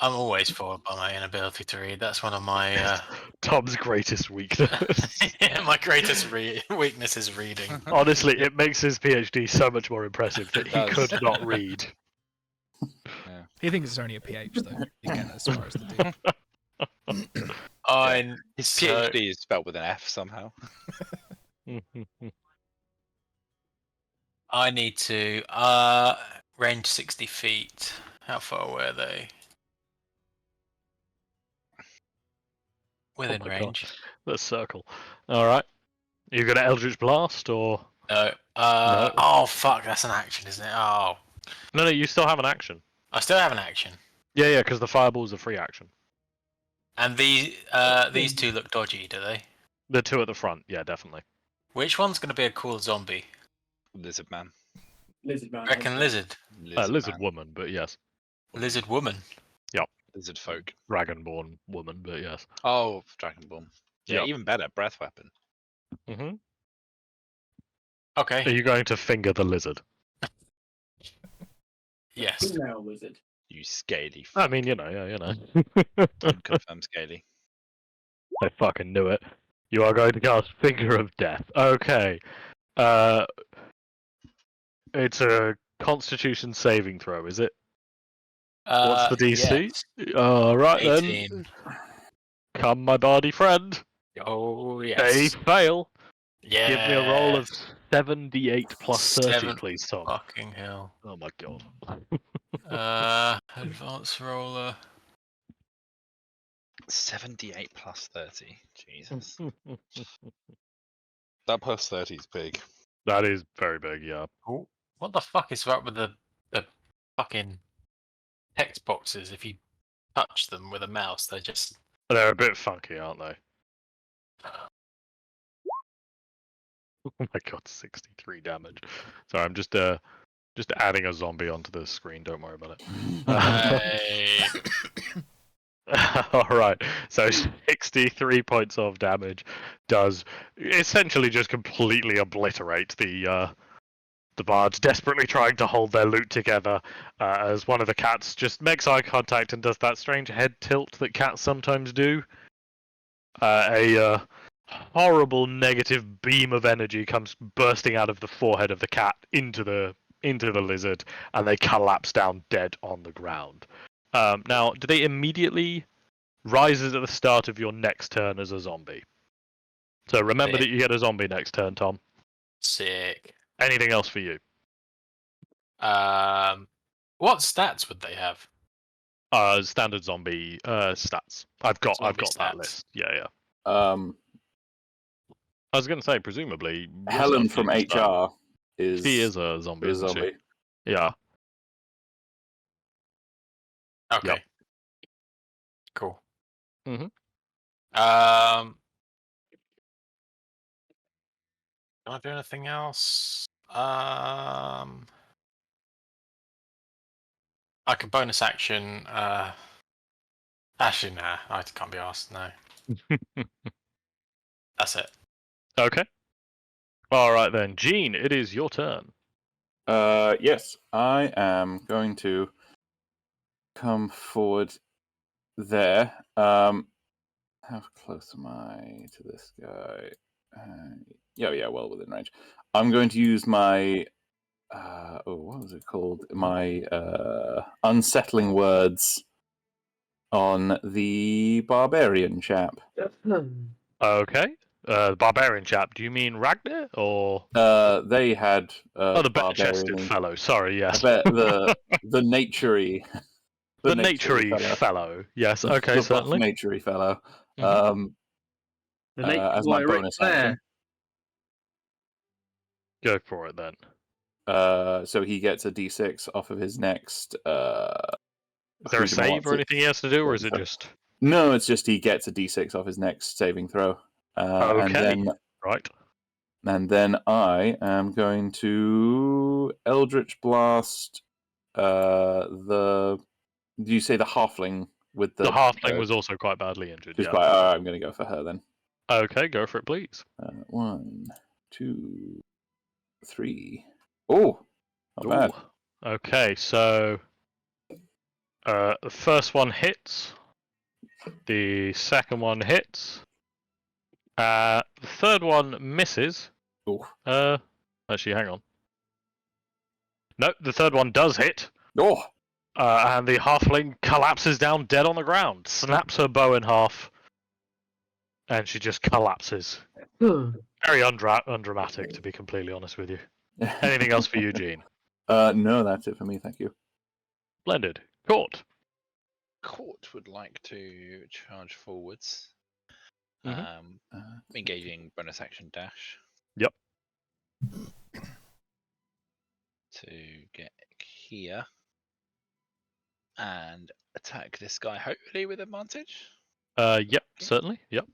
I'm always foiled by my inability to read. That's one of my Tom's greatest weakness. my greatest weakness is reading. Honestly, it makes his PhD so much more impressive that It he does. could not read. He thinks it's only a PH though. You get as far as the D. His So- PhD is spelled with an F somehow. I need to range 60 feet. How far away are they? Within my God. range. The circle. All right. You gonna Eldritch Blast or No. No. Oh fuck, that's an action, isn't it? Oh, no? You still have an action. I still have an action. Yeah, because the fireball's a free action. And these two look dodgy, do they? The two at the front, yeah, definitely. Which one's going to be a cool zombie? Lizard man. Lizard man. I reckon lizard. Lizard man. woman, but yes. Lizard woman. Lizard folk. Dragonborn woman, but yes. Oh, Dragonborn. Yeah, Yep. even better. Breath weapon. Mm-hmm. Are Okay. you going to finger the lizard? Yes. Female lizard. You scaly. I mean, yeah. Confirm scaly. I fucking knew it. You are going to cast Finger of Death. Okay. It's a Constitution saving throw, is it? What's the DC? Yes. All right 18. then. Come, my bardy friend. Oh They yes. fail. Yeah. Give me a roll of 7d8 plus 30, 7. please, Tom. Fucking hell. Oh my god. Advanced roller. 78 plus 30. Jesus. That plus 30 is big. That is very big, yeah. What the fuck is up with the fucking text boxes? If you touch them with a mouse, they just. They're a bit funky, aren't they? Oh my god, 63 damage. Sorry, I'm just adding a zombie onto the screen. Don't worry about it. Hey. All right, so 63 points of damage does essentially just completely obliterate the bards desperately trying to hold their loot together as one of the cats just makes eye contact and does that strange head tilt that cats sometimes do. A horrible negative beam of energy comes bursting out of the forehead of the cat into the lizard, and they collapse down dead on the ground. Now, do they immediately rise at the start of your next turn as a zombie? So remember that you get a zombie next turn, Tom. Sick. Anything else for you? What stats would they have? Standard zombie stats. I've got Zombie that stats. list. Yeah. Um, I was going to say, presumably, Helen yourself, from you just, HR is she is a zombie, a isn't zombie. she? Yeah. Okay. Yep. Cool. Mhm. Can I do anything else? I can bonus action. Actually, nah. I can't be asked. No. That's it. Okay. All right then, Gene. It is your turn. Yes, I am going to come forward there. How close am I to this guy? Yeah, well within range. I'm going to use my what was it called? My unsettling words on the barbarian chap. Okay. Barbarian chap. Do you mean Ragnar or? They had The bare-chested barbarian. fellow. Sorry, yes. The naturey. The naturey fellow. Yes. Okay, the certainly. buff naturey fellow. Mhm. The nature As my boy, Ric bonus Flair. action. Go for it then. So he gets a d6 off of his next. Is there a freedom save or arts. anything he has to do, or is it just? No, it's just he gets a d6 off his next saving throw. Okay. Right. And then I am going to Eldritch Blast. Do you say the halfling with The halfling was also quite badly injured. Just Yeah. quite. I'm going to go for her then. Okay, go for it, please. 1, 2, 3. Oh, not bad. Ooh. Okay, so the first one hits. The second one hits. The third one misses. Ooh. Actually, hang on. No, the third one does hit. Oh, And the halfling collapses down dead on the ground, snaps her bow in half, and she just collapses. Very undramatic, to be completely honest with you. Anything else for Eugene? No, that's it for me. Thank you. Splendid. Court. Court would like to charge forwards, Mhm. engaging bonus action dash. Yep. To get here and attack this guy, hopefully with advantage. Yep, certainly. Yep.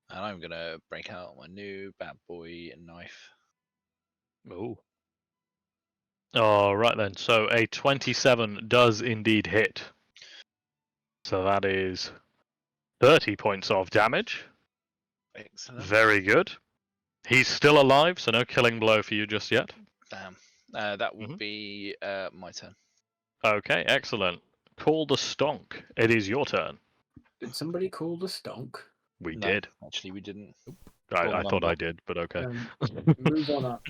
And I'm gonna break out my new bad boy knife. Oh. All right then. So a 27 does indeed hit. So that is 30 points of damage. Excellent. Very good. He's still alive, so no killing blow for you just yet. Damn. That will be my turn. Okay, excellent. Call the stonk. It is your turn. Did somebody call the stonk? We No, did. Actually, we didn't. I thought number. I did, but okay. Move on up.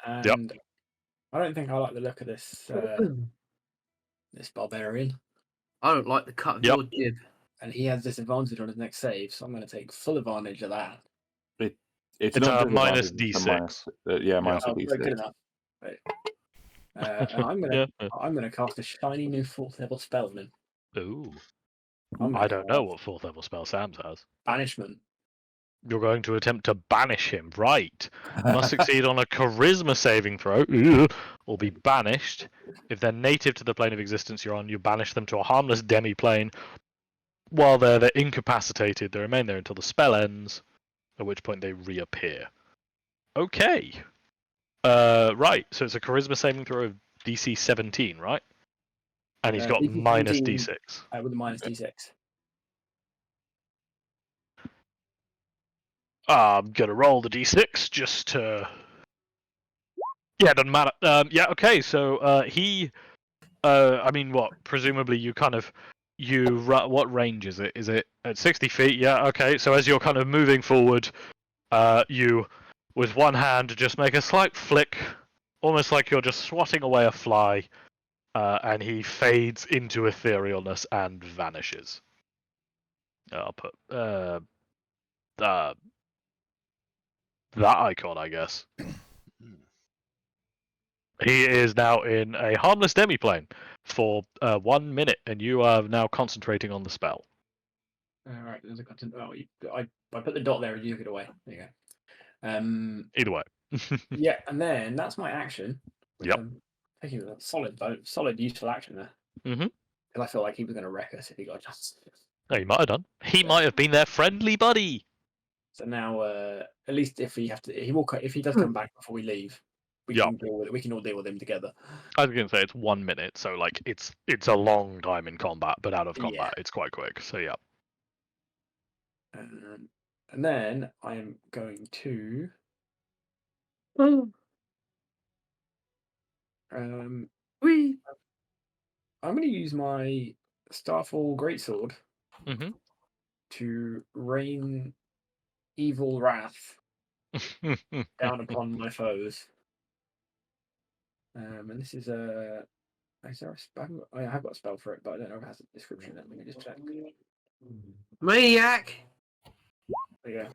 And I don't think I like the look of this this barbarian. I don't like the cut of Yep. your jib. And he has disadvantage on his next save, so I'm going to take full advantage of that. It's It's not a minus disadvantage, it's a D6. minus a Oh, d6. good enough. Right. And I'm gonna cast a shiny new 4th level spell on him. Ooh. I'm I gonna don't know cast what 4th level spell Sam's has. Banishment. You're going to attempt to banish him, right? Must succeed on a charisma saving throw, ooh, or be banished. If they're native to the plane of existence you're on, you banish them to a harmless demi-plane. While they're incapacitated, they remain there until the spell ends, at which point they reappear. Okay. Right, so it's a charisma saving throw of DC 17, right? And he's got DC minus 17, D6. with a minus D6. I'm gonna roll the D6 just to. Yeah, doesn't matter. Yeah, okay. So he. I mean, what? Presumably, you kind of. What range is it? Is it at 60 feet? Yeah. Okay. So as you're kind of moving forward, you, with one hand, just make a slight flick, almost like you're just swatting away a fly, and he fades into etherealness and vanishes. I'll put that icon, I guess. He is now in a harmless demiplane for 1 minute, and you are now concentrating on the spell. Alright, there's a content. Oh, I put the dot there and you took it away. There you go. Either way. Yeah, and then that's my action. Yep. Taking a solid, useful action there. Mhm. Because I feel like he was going to wreck us if he got a chance. Oh, he might have done. He might have been their friendly buddy. So now, at least if he does come back before we leave, we can deal with it. We can all deal with him together. I was going to say it's 1 minute, so like it's a long time in combat, but out of combat it's quite quick. So yeah. And then I am going to. I'm going to use my Starfall Greatsword to rain evil wrath down upon my foes. And this is a. Is there a spell? I have got a spell for it, but I don't know if it has a description. Let me just check. Maniac. There you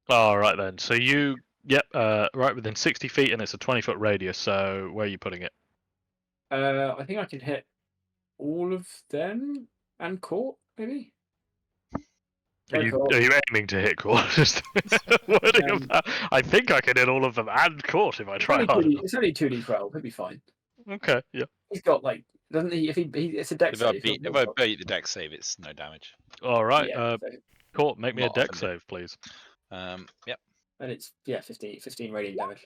All right then. So you, yep, right within 60 feet, and it's a 20-foot radius. So where are you putting it? go. I think I can hit all of them and Court, maybe. Are you Court. aiming to hit Court? Just wording of that. I think I can hit all of them and Court if I try hard enough. It's only 2d12. He'll be fine. Okay, yeah. He's got like, doesn't he? If he it's a dex If I save. beat the dex save, it's no damage. All right, Yeah, Court, make me a Not dex offended. save, please. Yep. and it's 15 radiant damage.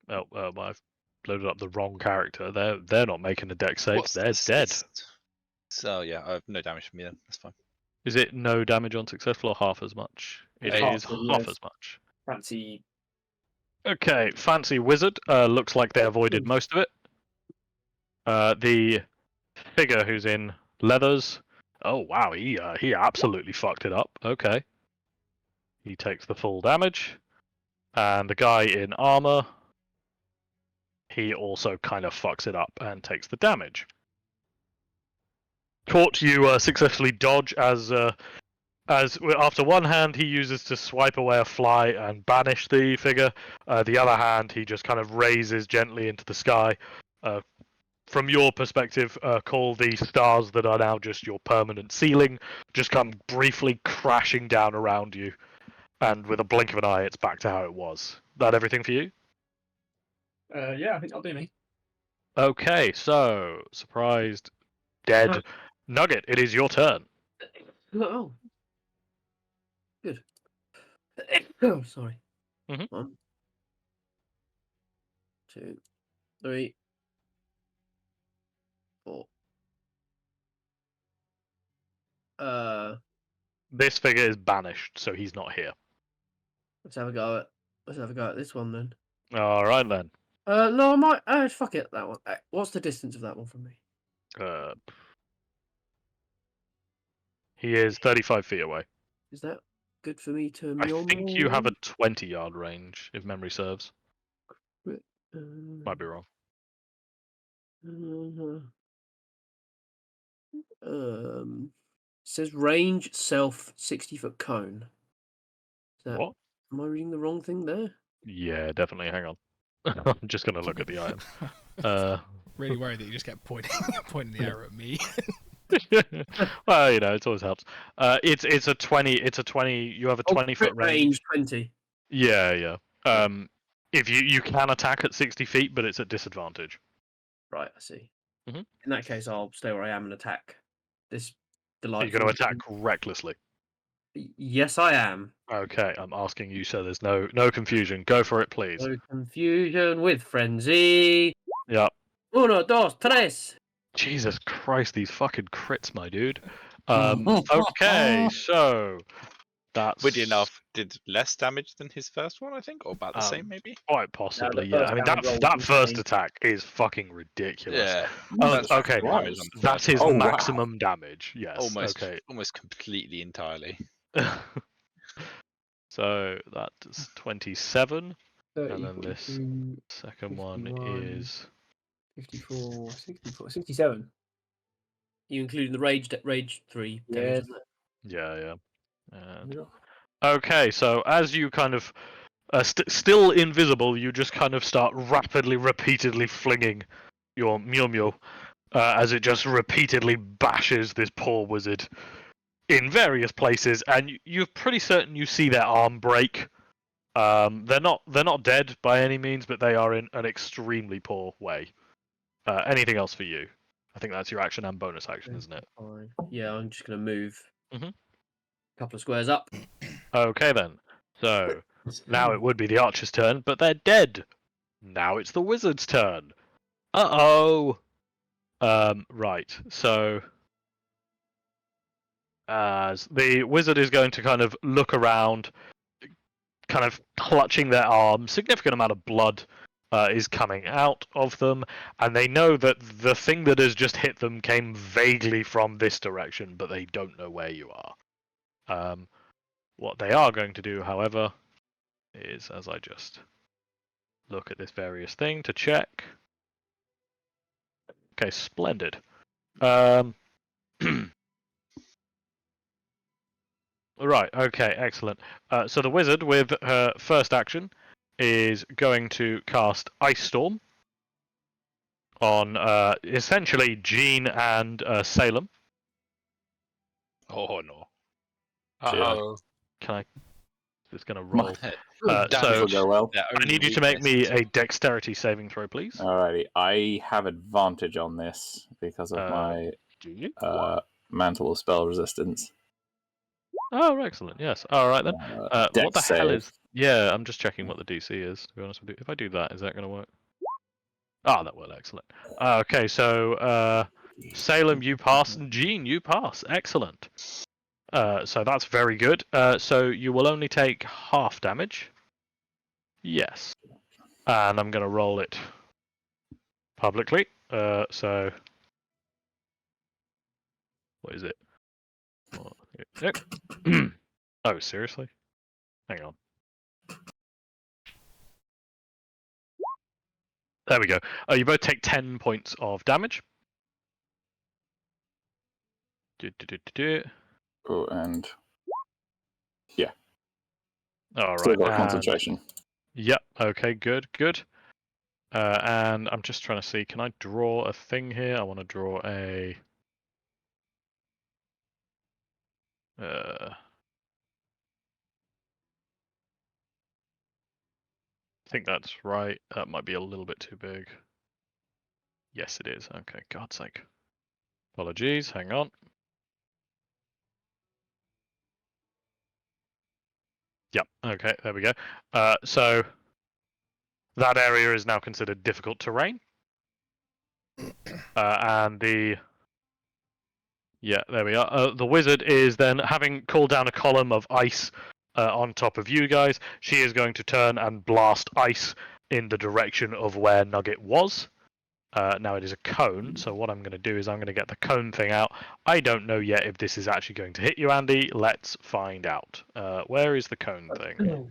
Oh, I've loaded up the wrong character. They're not making a dex save. What's They're the dead. So yeah, I have no damage from me then. That's fine. Is it no damage on successful or half as much? It Half, is yeah. half as much. Fancy. Okay, fancy wizard. Looks like they avoided most of it. The figure who's in leathers. Oh wow, he absolutely fucked it up. Okay, he takes the full damage, and the guy in armor, he also kind of fucks it up and takes the damage. Court, you successfully dodge as after one hand he uses to swipe away a fly and banish the figure. The other hand he just kind of raises gently into the sky. From your perspective, Call, the stars that are now just your permanent ceiling just come briefly crashing down around you, and with a blink of an eye, it's back to how it was. That everything for you? Yeah, I think that'll do me. Okay, so surprised, dead Nugget. It is your turn. Oh. Good. Oh, sorry. Mhm. 1, 2, 3, 4. This figure is banished, so he's not here. Let's have a go at this one then. All right then. No, I might. Fuck it, that one. What's the distance of that one from me? He is 35 feet away. Is that good for me to? I think you have a 20-yard range, if memory serves. Might be wrong. Says range self 60-foot cone. What? Am I reading the wrong thing there? Yeah, definitely. Hang on. I'm just going to look at the item. Really worried that you just kept pointing the arrow at me. Well, it always helps. It's a 20. It's a 20. You have a 20-foot range. 20. Yeah. If you can attack at 60 feet, but it's at disadvantage. Right, I see. Mhm. In that case, I'll stay where I am and attack this Are delightful. you going to attack recklessly? Yes, I am. Okay, I'm asking you so there's no confusion. Go for it, please. No confusion with frenzy. Yeah. 1, 2, 3. Jesus Christ, these fucking crits, my dude. Okay, so that's Weirdly enough, did less damage than his first one, I think, or about the same, maybe. quite possibly. the Yeah, first I mean damage roll that was first insane. attack is fucking ridiculous. Yeah. Oh, That's okay. damage on the That's first his one. Oh, wow. maximum damage. Yes. Almost, Okay. almost completely entirely. So that's 27, 30, and then this 42, second one 51. is 54, 64, 67. You including the rage 3 damage, Yes. isn't it? yeah. And Yeah. okay, so as you kind of still invisible, you just kind of start rapidly, repeatedly flinging your Mew as it just repeatedly bashes this poor wizard in various places, and you're pretty certain you see their arm break. They're not dead by any means, but they are in an extremely poor way. Anything else for you? I think that's your action and bonus action, isn't it? Fine. Yeah, I'm just going to move Mhm. a couple of squares up. Okay then. So now it would be the archer's turn, but they're dead. Now it's the wizard's turn. Uh-oh. Right. So as the wizard is going to kind of look around, kind of clutching their arm, significant amount of blood is coming out of them, and they know that the thing that has just hit them came vaguely from this direction, but they don't know where you are. What they are going to do, however, is, as I just look at this various thing to check. Okay, splendid. Right, okay, excellent. So the wizard, with her first action, is going to cast Ice Storm on essentially Jean and Salem. Oh no. Oh, Can I? It's going to roll. Damage. So will go well. Their I only need you to make me weakness. a dexterity saving throw, please. Alrighty, I have advantage on this because of my Do you? mantle of spell resistance. Oh, excellent. Yes. All right then. What Dex the hell save. is? Yeah, I'm just checking what the DC is. To be honest with you, if I do that, is that going to work? Ah, that will. Excellent. Okay, so Salem, you pass, and Jean, you pass. Excellent. So that's very good. So you will only take half damage. Yes. And I'm going to roll it publicly. So what is it? Oh, seriously? Hang on. There we go. You both take 10 points of damage. Oh, and All still right. got And, concentration. yep. Okay. Good. Good. And I'm just trying to see. Can I draw a thing here? I want to draw a. I think that's right. That might be a little bit too big. Yes, it is. Okay. God's sake. Apologies. Hang on. Yep. Okay. There we go. So that area is now considered difficult terrain. And the there we are. The wizard is then, having called down a column of ice on top of you guys, she is going to turn and blast ice in the direction of where Nugget was. Now it is a cone, so what I'm going to do is I'm going to get the cone thing out. I don't know yet if this is actually going to hit you, Andy. Let's find out. Where is the cone thing?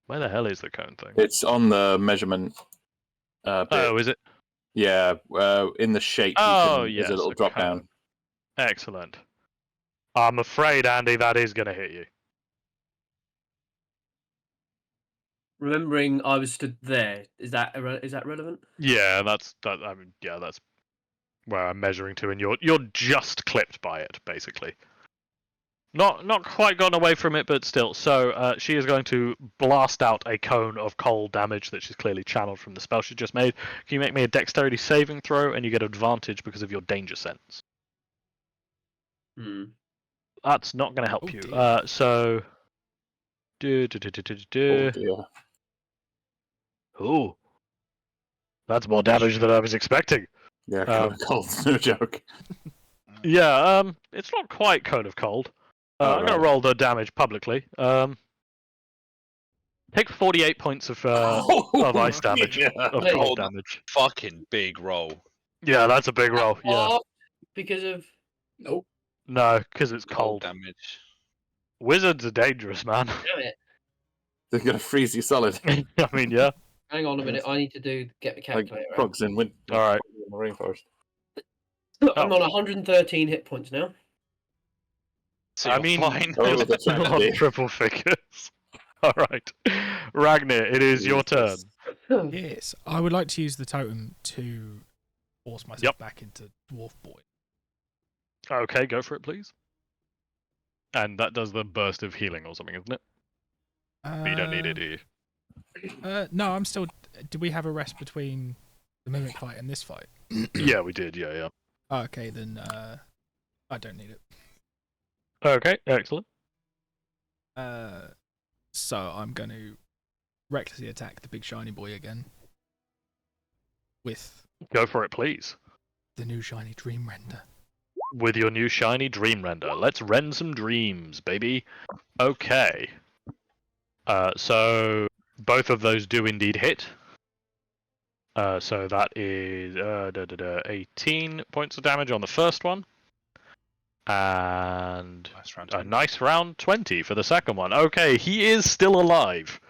Where the hell is the cone thing? It's on the measurement. Bit. Oh, is it? Yeah, in the shape. Oh, there's yes, a little a drop cone. down. Excellent. I'm afraid, Andy, that is going to hit you. Remembering I was stood there, is that relevant? Yeah, that's that. I mean, yeah, that's where I'm measuring to, and you're just clipped by it, basically. Not quite gone away from it, but still. So she is going to blast out a cone of cold damage that she's clearly channeled from the spell she just made. Can you make me a dexterity saving throw, and you get advantage because of your danger sense? Hmm. That's not going to help Oh, you. dear. So. Oh dear. Ooh. That's more damage than I was expecting. Yeah, cold's no joke. Yeah, it's not quite cone of cold. I'm going to roll the damage publicly. Take 48 points of ice damage. Yeah. Of Wait. cold damage. Fucking big roll. Yeah, that's a big roll. Yeah. Oh, because of Nope. No, because it's Cold cold. damage. Wizards are dangerous, man. damn it. They're gonna freeze you solid. I mean, yeah. Hang on a minute, I need to get the Like calculator out. frogs in winter. All right. In the rainforest. I'm on 113 hit points now. So I you're mean, fine. Oh, it's the still on tragedy. triple figures. All right. Ragnar, it is your turn. Jesus. Yes, I would like to use the totem to force myself Yep. back into Dwarf Boy. Okay, go for it, please. And that does the burst of healing or something, isn't it? But you don't need it, do you? No, I'm still. Did we have a rest between the mimic fight and this fight? Yeah, we did. Yeah. Okay, then I don't need it. Okay, excellent. So I'm going to recklessly attack the big shiny boy again with Go for it, please. the new shiny Dream Render. With your new shiny Dream Render. Let's rend some dreams, baby. Okay. So both of those do indeed hit. So that is 18 points of damage on the first one. And Nice round a 20. nice round 20 for the second one. Okay, he is still alive.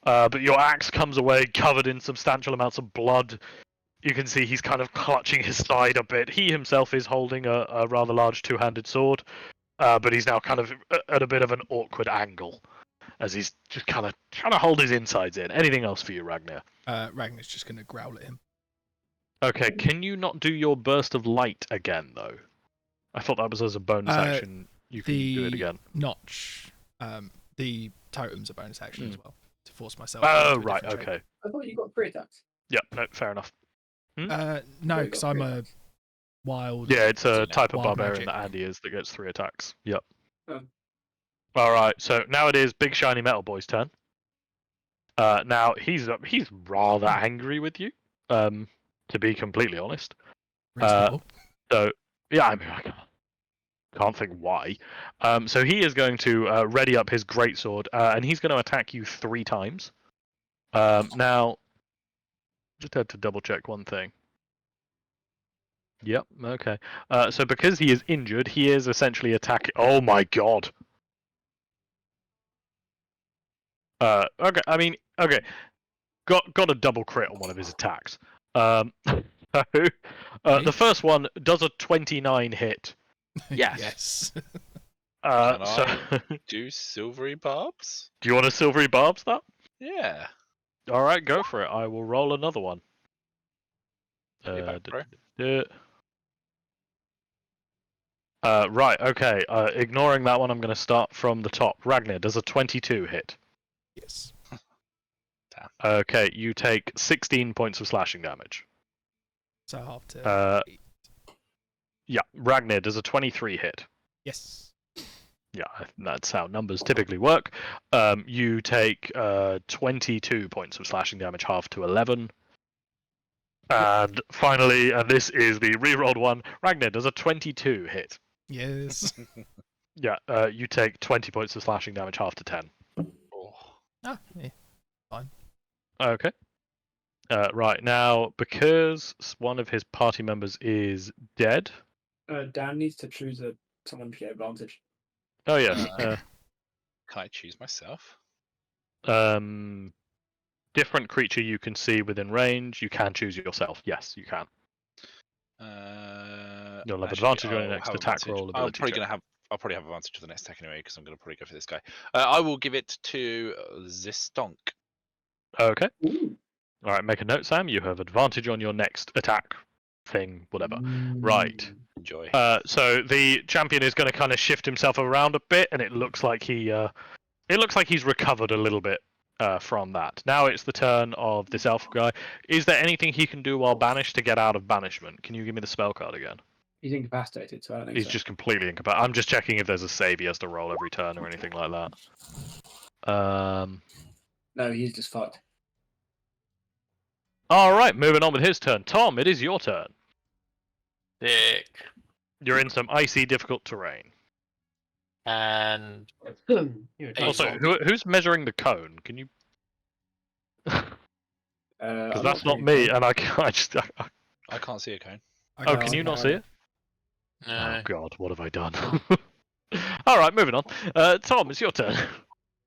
But your axe comes away covered in substantial amounts of blood. You can see he's kind of clutching his side a bit. He himself is holding a rather large two-handed sword, but he's now kind of at a bit of an awkward angle, as he's just kind of trying to hold his insides in. Anything else for you, Ragnar? Ragnar's just going to growl at him. Okay, can you not do your burst of light again, though? I thought that was as a bonus action. You can do it again. Notch, the totem's a bonus action as well to force myself. Oh, into a right, different shape. okay. I thought you got 3 attacks. Yep, no, fair enough. No, you because got I'm 3 a attacks. wild. Yeah, it's a type of Wild barbarian magic. that Andy is that gets 3 attacks. Yep. Oh. Alright, so now it is Big Shiny Metal Boy's turn. Now, he's rather angry with you, to be completely honest. Reasonable. So, yeah, I mean, I can't think why. So he is going to ready up his greatsword, and he's going to attack you 3 times. Now, just had to double check one thing. Yep, okay. So because he is injured, he is essentially attacking... Oh my god! Okay, I mean, okay. Got a double crit on one of his attacks. So, the first one does a 29 hit. Yes. Yes. Can So, I do silvery barbs? do you want a silvery barbs that? Yeah. All right, go for it. I will roll another one. Be back, bro. Right, okay. Ignoring that one, I'm going to start from the top. Ragnar, does a 22 hit? Yes. Okay, you take 16 points of slashing damage. So half to 8. Yeah, Ragnar, does a 23 hit? Yes. Yeah, that's how numbers typically work. You take 22 points of slashing damage, half to 11. And finally, and this is the rerolled one, Ragnar, does a 22 hit? Yes. Yeah, you take 20 points of slashing damage, half to 10. Oh. Ah, yeah. Fine. Okay. Right, now, because one of his party members is dead... Dan needs to choose someone to get advantage. Oh, yes. Can I choose myself? Different creature you can see within range, you can choose yourself. Yes, you can. You'll have advantage on your next attack roll. I'll probably have advantage for the next attack anyway, because I'm going to probably go for this guy. I will give it to Zistonk. Okay. Ooh. All right, make a note, Sam. You have advantage on your next attack thing, whatever. Right. Enjoy. So the champion is going to kind of shift himself around a bit, and it looks like he's recovered a little bit from that. Now it's the turn of this elf guy. Is there anything he can do while banished to get out of banishment? Can you give me the spell card again? He's incapacitated, so I don't think He's so. just completely incapacitated. I'm just checking if there's a save he has to roll every turn or anything like that. No, he's just fucked. All right, moving on with his turn. Tom, it is your turn. Dick. You're in some icy, difficult terrain. And Also, who's measuring the cone? Can you? Because I'm that's not pretty me, sure. and I just. I can't see a cone. Oh, can you not see it? no. Oh God, what have I done? All right, moving on. Tom, it's your turn.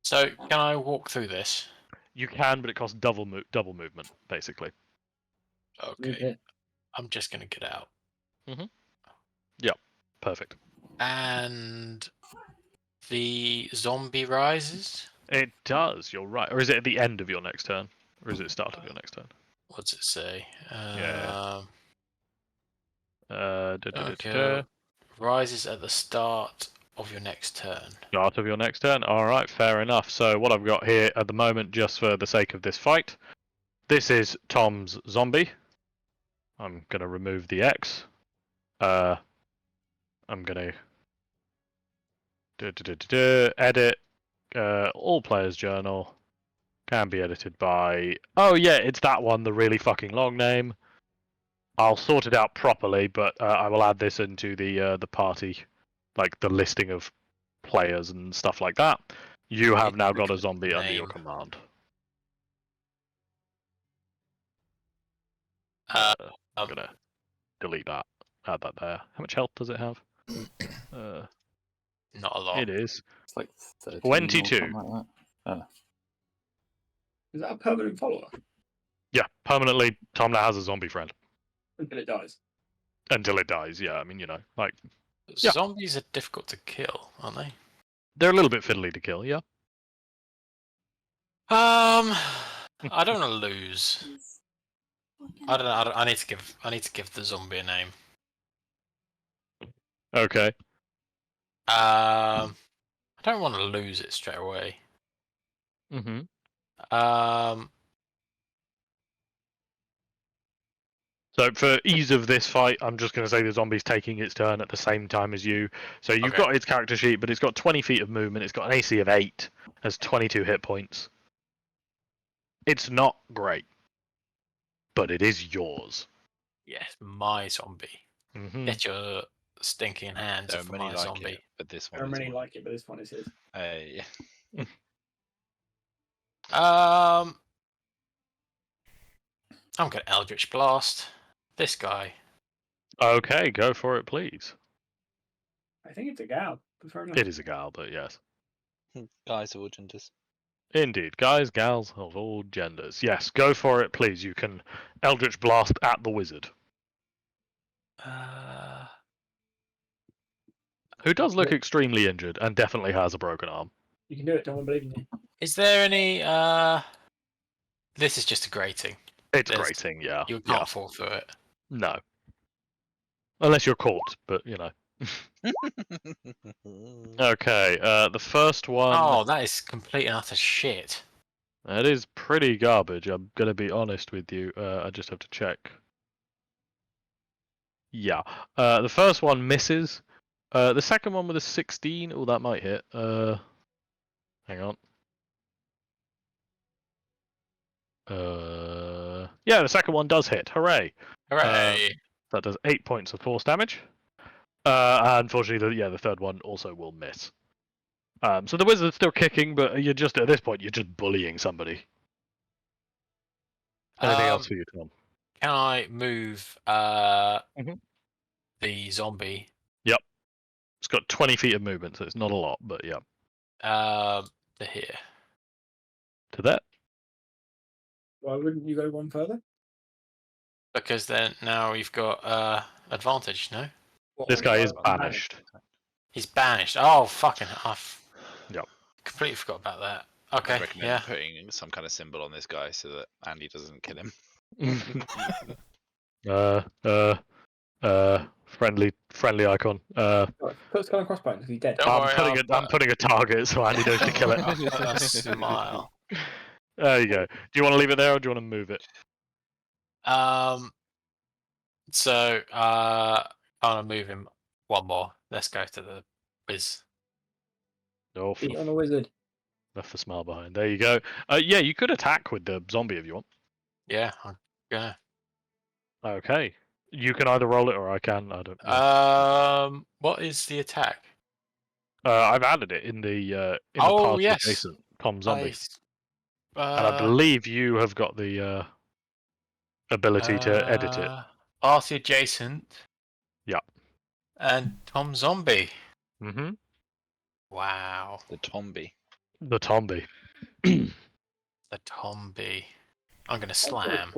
So can I walk through this? You can, but it costs double movement, basically. Okay. Okay. I'm just gonna get out. Perfect. And the zombie rises. It does. You're right. Or is it at the end of your next turn, or is it the start of your next turn? What's it say? Yeah. Okay. Rises at the start of your next turn. Start of your next turn. All right, fair enough. So what I've got here at the moment, just for the sake of this fight, this is Tom's zombie. I'm gonna remove the X. I'm gonna edit. All players' journal can be edited by. Oh yeah, it's that one. The really fucking long name. I'll sort it out properly, but I will add this into the party, like the listing of players and stuff like that. You have now got a zombie under your command. I'm gonna delete that. Add that there. How much health does it have? Not a lot. It is It's like 13 or 22. something like that. Is that a permanent follower Yeah, permanently, Tom now has a zombie friend until it dies? until it dies. Yeah, I mean, like Yeah. Zombies are difficult to kill, aren't they? they're a little bit fiddly to kill. Yeah. I don't want to lose. I don't know. I need to give the zombie a name. Okay. I don't want to lose it straight away. Mm-hmm. So for ease of this fight, I'm just going to say the zombie's taking its turn at the same time as you. So you've Okay. got its character sheet, but it's got 20 feet of movement. It's got an AC of 8, has 22 hit points. It's not great, but it is yours. Yes, my zombie. Mm-hmm. Get your stinking hands There are off many my like zombie. it, but this There one are is many one. like it, but this one is his. Yeah. I'm gonna Eldritch Blast this guy. Okay, go for it, please. I think it's a gal. But fair enough. It is a gal, but yes. Guys of all genders. Indeed. Guys, gals of all genders. Yes, go for it, please. You can Eldritch Blast at the wizard, who does look extremely injured and definitely has a broken arm. You can do it. Don't believe in you. Is there any? This is just a grating. It's There's- grating, yeah. You Yeah. can't fall through it. No. Unless you're caught, but Okay, the first one. Oh, that is complete and utter shit. That is pretty garbage, I'm going to be honest with you. I just have to check. Yeah. The first one misses. The second one with a 16. Oh, that might hit. Hang on. Yeah, the second one does hit. Hooray. Hooray! That does 8 points of force damage. Unfortunately, the third one also will miss. So the wizard's still kicking, but you're just at this point you're just bullying somebody. Anything else for you, Tom? Can I move Mhm. the zombie It's got 20 feet of movement, so it's not a lot, but yeah. to here? To that. Why wouldn't you go one further? Because then now we've got advantage, no? This guy is Banished. banished. He's banished. Oh, fucking off. Yep. Completely forgot about that. I Okay, recommend yeah. putting some kind of symbol on this guy so that Andy doesn't kill him. Friendly icon. Right, put skull and crossbones because he's dead. Don't I'm worry, putting a target so Andy knows to kill it. A smile. There you go. Do you want to leave it there or do you want to move it? So I want to move him one more. Let's go to the whiz. Oh, Beat on a wizard. left the smile behind. There you go. Yeah, you could attack with the zombie if you want. Yeah, I'm gonna. Okay. You can either roll it or I can. I don't know. What is the attack? I've added it in the Oh, party yes. adjacent Tom Zombie. I, And I believe you have got the ability to edit it. Party adjacent. Yeah. And Tom Zombie. Mm-hmm. Wow. The Tombi. The Tombi. The Tombi. I'm gonna slam.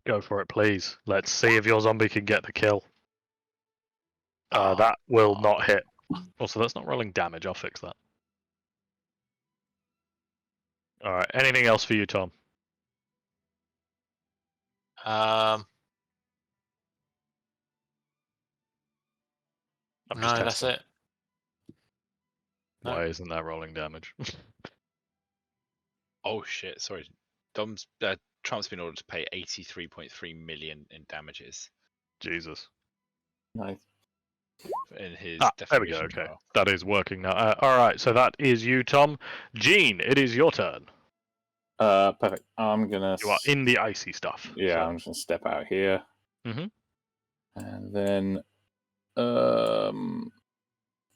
Go for it, please. Let's see if your zombie can get the kill. Oh. That will not hit. Also, that's not rolling damage. I'll fix that. All right. Anything else for you, Tom? I'm No, just that's testing. it. No. Why isn't that rolling damage? Oh shit! Sorry, Trump's been ordered to pay 83.3 million in damages Jesus. Nice. in his There we go. defamation Okay, trial. that is working now. All right. So that is you, Tom. Gene, it is your turn. Perfect. I'm gonna. You are in the icy stuff. Yeah, so- I'm just gonna step out here. Mhm. And then,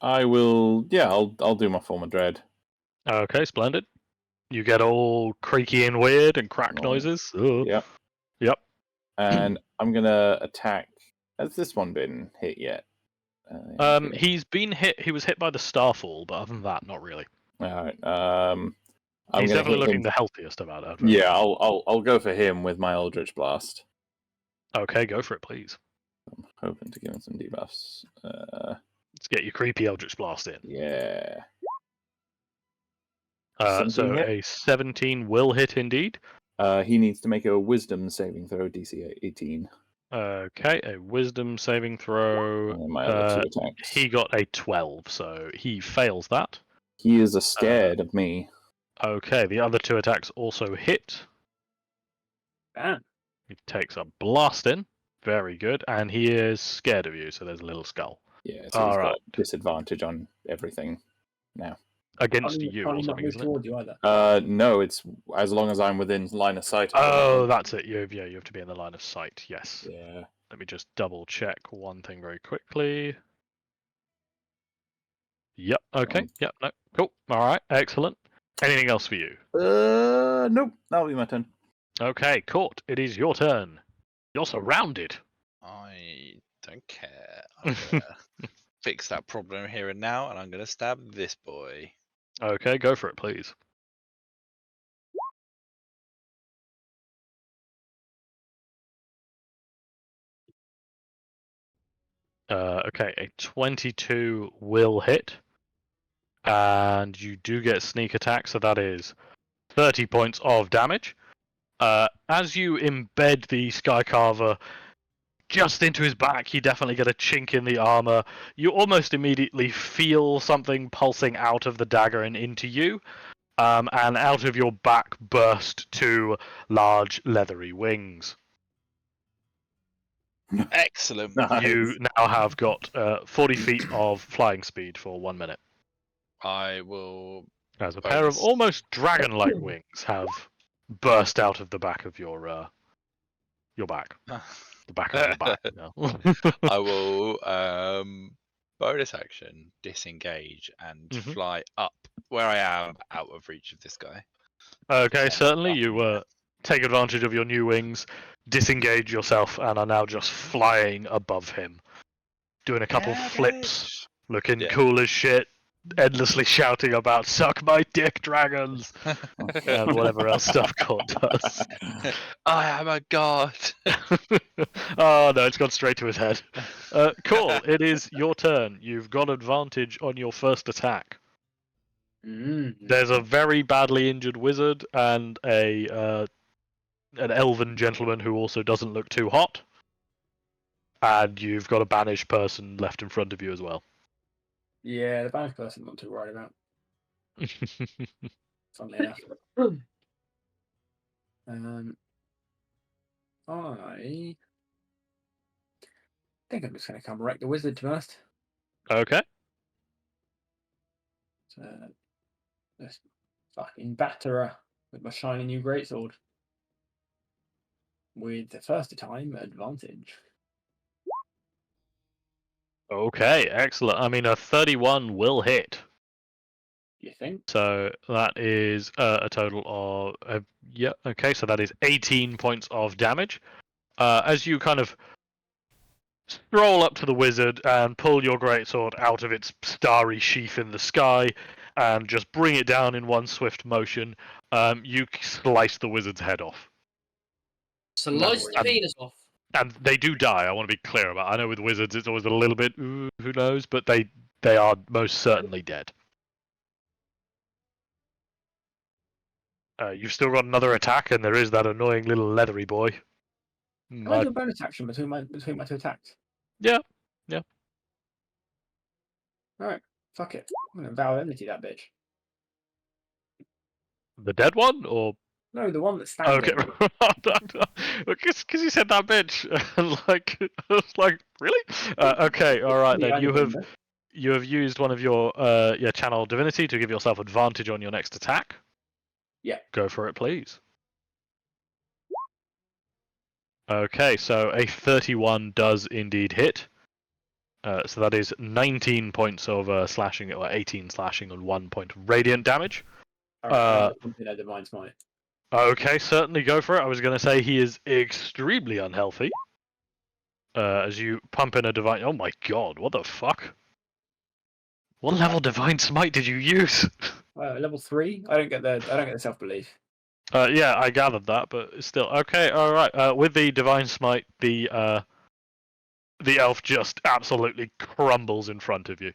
I will. Yeah, I'll do my form of dread. Okay, splendid. You get all creaky and weird and crack Oh. noises. Ugh. Yep. Yep. And I'm gonna attack. Has this one been hit yet? He's been hit. He was hit by the starfall, but other than that, not really. All right. I'm He's gonna definitely hit looking him. the healthiest about it. Yeah, I'll go for him with my Eldritch Blast. Okay, go for it, please. I'm hoping to give him some debuffs. Let's get your creepy Eldritch Blast in. Yeah. So 17 hit? a 17 will hit indeed. He needs to make a Wisdom saving throw, DC 18. Okay, a Wisdom saving throw. And then my other 2 attacks. He got a 12, so he fails that. He is scared of me. Okay, the other 2 attacks also hit. Bam. He takes a blast in. Very good. And he is scared of you, so there's a little skull. Yeah, so he's Alright. got disadvantage on everything now. Against you Can't or he not something, move isn't it? towards you either? No, it's as long as I'm within line of sight. Oh, that's it. You have to be in the line of sight. Yes. Yeah. Let me just double check one thing very quickly. Yep. Okay. Yep. No. Cool. All right. Excellent. Anything else for you? Nope. That'll be my turn. Okay, Court. It is your turn. You're surrounded. I don't care. I'm gonna fix that problem here and now, and I'm gonna stab this boy. Okay, go for it, please. Okay, a 22 will hit. And you do get sneak attack, so that is 30 points of damage. As you embed the Skycarver just into his back, you definitely get a chink in the armor. You almost immediately feel something pulsing out of the dagger and into you. And out of your back burst 2 large leathery wings. Excellent. Nice. You now have got 40 feet of flying speed for 1 minute. I will. As a pair of Bonus. almost dragon-like wings have burst out of the back of your back. The back of your back. No. I will bonus action disengage and Mhm. fly up where I am out of reach of this guy. Okay, Yeah, certainly. up in You the air. take advantage of your new wings, disengage yourself, and are now just flying above him, doing a couple Yeah, flips, looking Yeah. cool as shit, endlessly shouting about "suck my dick, dragons" and whatever else stuff Court does. I am a god. Oh no, it's gone straight to his head. Cool. It is your turn. You've got advantage on your first attack. There's a very badly injured wizard and an elven gentleman who also doesn't look too hot. And you've got a banished person left in front of you as well. Yeah, the banished person I'm not too worried about. Funnily enough. I think I'm just going to come wreck the wizard, to be honest. Okay. So, just fucking batter her with my shiny new greatsword. With the first time advantage. Okay, excellent. I mean, a 31 will hit. You think? So that is a total of yeah. Okay, so that is 18 points of damage. As you kind of stroll up to the wizard and pull your greatsword out of its starry sheath in the sky, and just bring it down in one swift motion, you slice the wizard's head off. Slice the penis off. And they do die. I want to be clear about it. I know with wizards it's always a little bit ooh, who knows, but they are most certainly dead. You've still got another attack, and there is that annoying little leathery boy. Can I do a bonus action between my 2 attacks? Yeah. Alright, fuck it. I'm going to vow enmity that bitch. The dead one, or No, the one that's standing. okay, because you said that bitch, like I was like, really? Okay, all right Yeah, then. I remember. You have used one of your channel divinity to give yourself advantage on your next attack. Yeah. Go for it, please. Okay, so a 31 does indeed hit. So that is 19 points of slashing, or 18 slashing, and 1 point of radiant damage. Alright, something that Divine Smite. Okay, certainly go for it. I was going to say he is extremely unhealthy. As you pump in a divine. Oh my god, what the fuck? What level Divine Smite did you use? Level 3. I don't get the self belief. Yeah, I gathered that, but still okay. All right. With the Divine Smite, the elf just absolutely crumbles in front of you.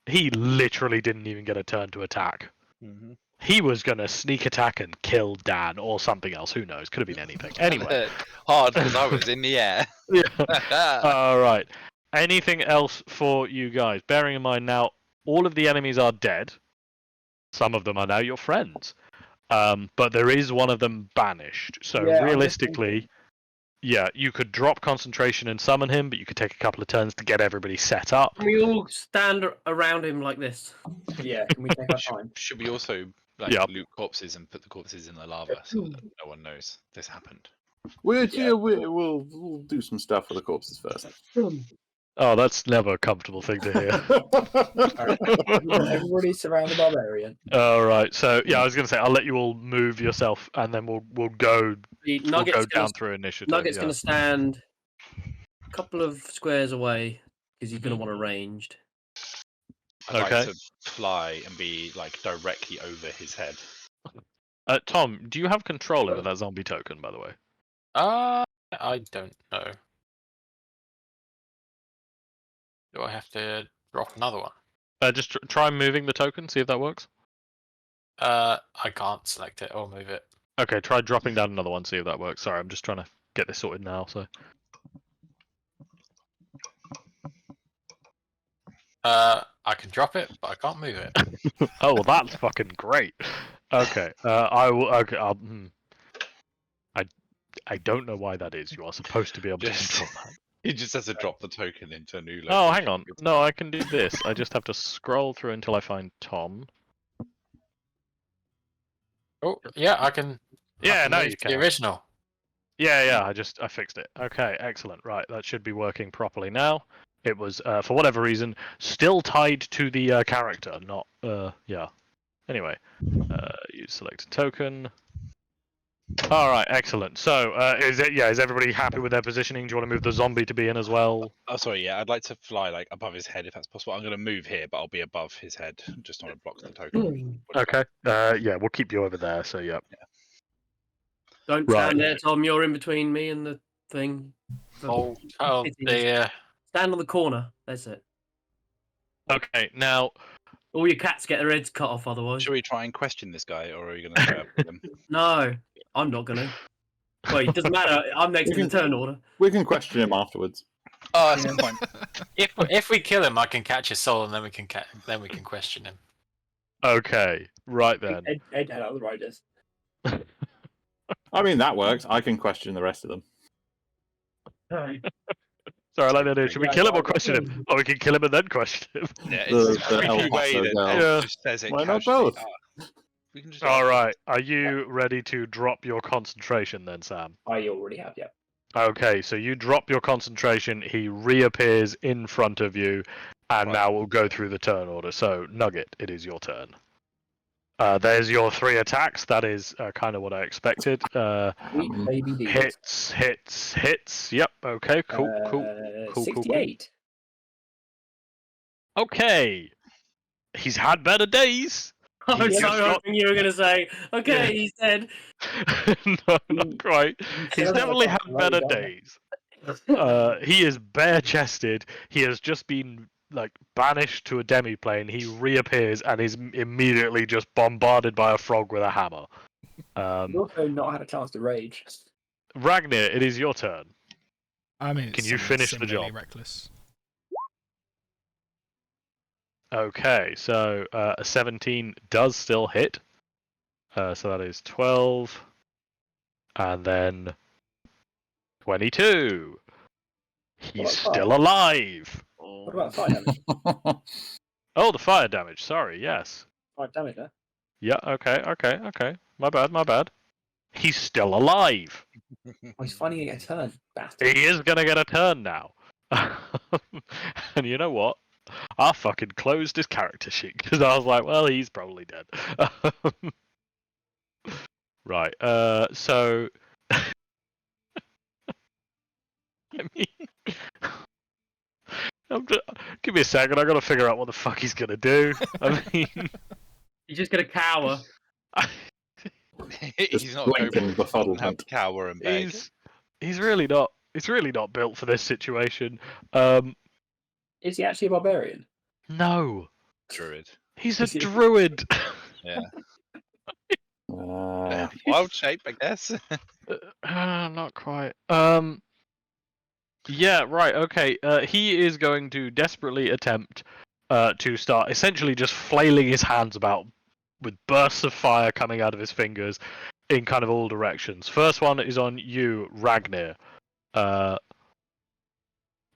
He literally didn't even get a turn to attack. Mm-hmm. He was gonna sneak attack and kill Dan or something else. Who knows? Could have been anything. Anyway, Hard because I was in the air. yeah. All right. Anything else for you guys? Bearing in mind now, all of the enemies are dead. Some of them are now your friends. But there is one of them banished. So Yeah, I'm just realistically, yeah, you could drop concentration and summon him, but you could take a couple of turns to get everybody set up. Can we all stand around him like this? Yeah, can we take our time? Should we also Yeah. loot corpses and put the corpses in the lava so that no one knows this happened? We'll do some stuff with the corpses first. Oh, that's never a comfortable thing to hear. Everybody surround the barbarian. All right. So yeah, I was going to say I'll let you all move yourself, and then we'll go Nugget's down through initiative. Nugget's yeah. going to stand a couple of squares away because he's going to want a ranged. I'd Okay. like to fly and be directly over his head. Tom, do you have control over that zombie token, by the way? I don't know. Do I have to drop another one? Just try moving the token, see if that works. I can't select it or move it. Okay, try dropping down another one, see if that works. Sorry, I'm just trying to get this sorted now. So. I can drop it, but I can't move it. Oh, well, that's fucking great. Okay, I will. Okay, I don't know why that is. You are supposed to be able to Just- control that. He just has to drop the token into a new location. Oh, hang on. No, I can do this. I just have to scroll through until I find Tom. Oh, yeah, I can. Yeah, now you move can. the original. Yeah, I fixed it. Okay, excellent. Right, that should be working properly now. It was, for whatever reason, still tied to the character, not, yeah. Anyway, use selected token. All right, excellent. So, is everybody happy with their positioning? Do you want to move the zombie to be in as well? Oh, sorry. Yeah, I'd like to fly above his head if that's possible. I'm going to move here, but I'll be above his head. Just want to block the token. Okay. Yeah, we'll keep you over there. So, yeah. Don't Right. stand there, Tom. You're in between me and the thing. Oh It is. dear. Stand on the corner. That's it. Okay. Now, All your cats get their heads cut off otherwise. Should we try and question this guy, or are we going to straight up with him? No, I'm not going to. Well, it doesn't matter. I'm next to the turn order. We can question him afterwards. Oh, that's a good point. If we kill him, I can catch his soul, and then we can question him. okay. Right then. Ed had other riders. I mean, that works. I can question the rest of them. Sorry, I like the idea. Should we kill him or question him? Or we can kill him and then question him. Yeah, The- it's the a El creepy way Paso that girl. Ed Yeah. just says it Why not casually. both? We can just All right. Are you ready to drop your concentration then, Sam? I already have, yeah. Okay, so you drop your concentration. He reappears in front of you, and Right. now we'll go through the turn order. So, Nugget, it is your turn. There's your 3 attacks. That is kind of what I expected. Sweet baby D. Hits. Yep. Okay. Cool. 68. Okay. He's had better days. I was He's so got- hoping you were going to say, okay, he's dead. No, not quite. He's definitely had better days. He is bare chested. He has just been banished to a demiplane. He reappears and is immediately just bombarded by a frog with a hammer. You've also not had a chance to rage. Ragnir, it is your turn. I mean, Can it's you finish the similarly job? Reckless. Okay, so a 17 does still hit. So that is 12. And then 22. He's still alive. What about fire damage? Oh, the fire damage. Sorry, yes. 5 damage there. Yeah, okay. My bad. He's still alive. Oh, he's finally getting a turn. Bastard. He is going to get a turn now. And you know what? I fucking closed his character sheet because I was like, well, he's probably dead. Right, so... I mean... Give me a second. I got to figure out what the fuck he's gonna do. I mean, He's just gonna cower. He's not blink going and to have befuddlement. to cower and beg. he's really not. He's really not built for this situation. Is he actually a barbarian? No, Druid. he's a Is he- druid. Yeah. Uh, Wild shape, I guess. Not quite. Yeah, right. Okay. He is going to desperately attempt to start essentially just flailing his hands about with bursts of fire coming out of his fingers in kind of all directions. First one is on you, Ragnir.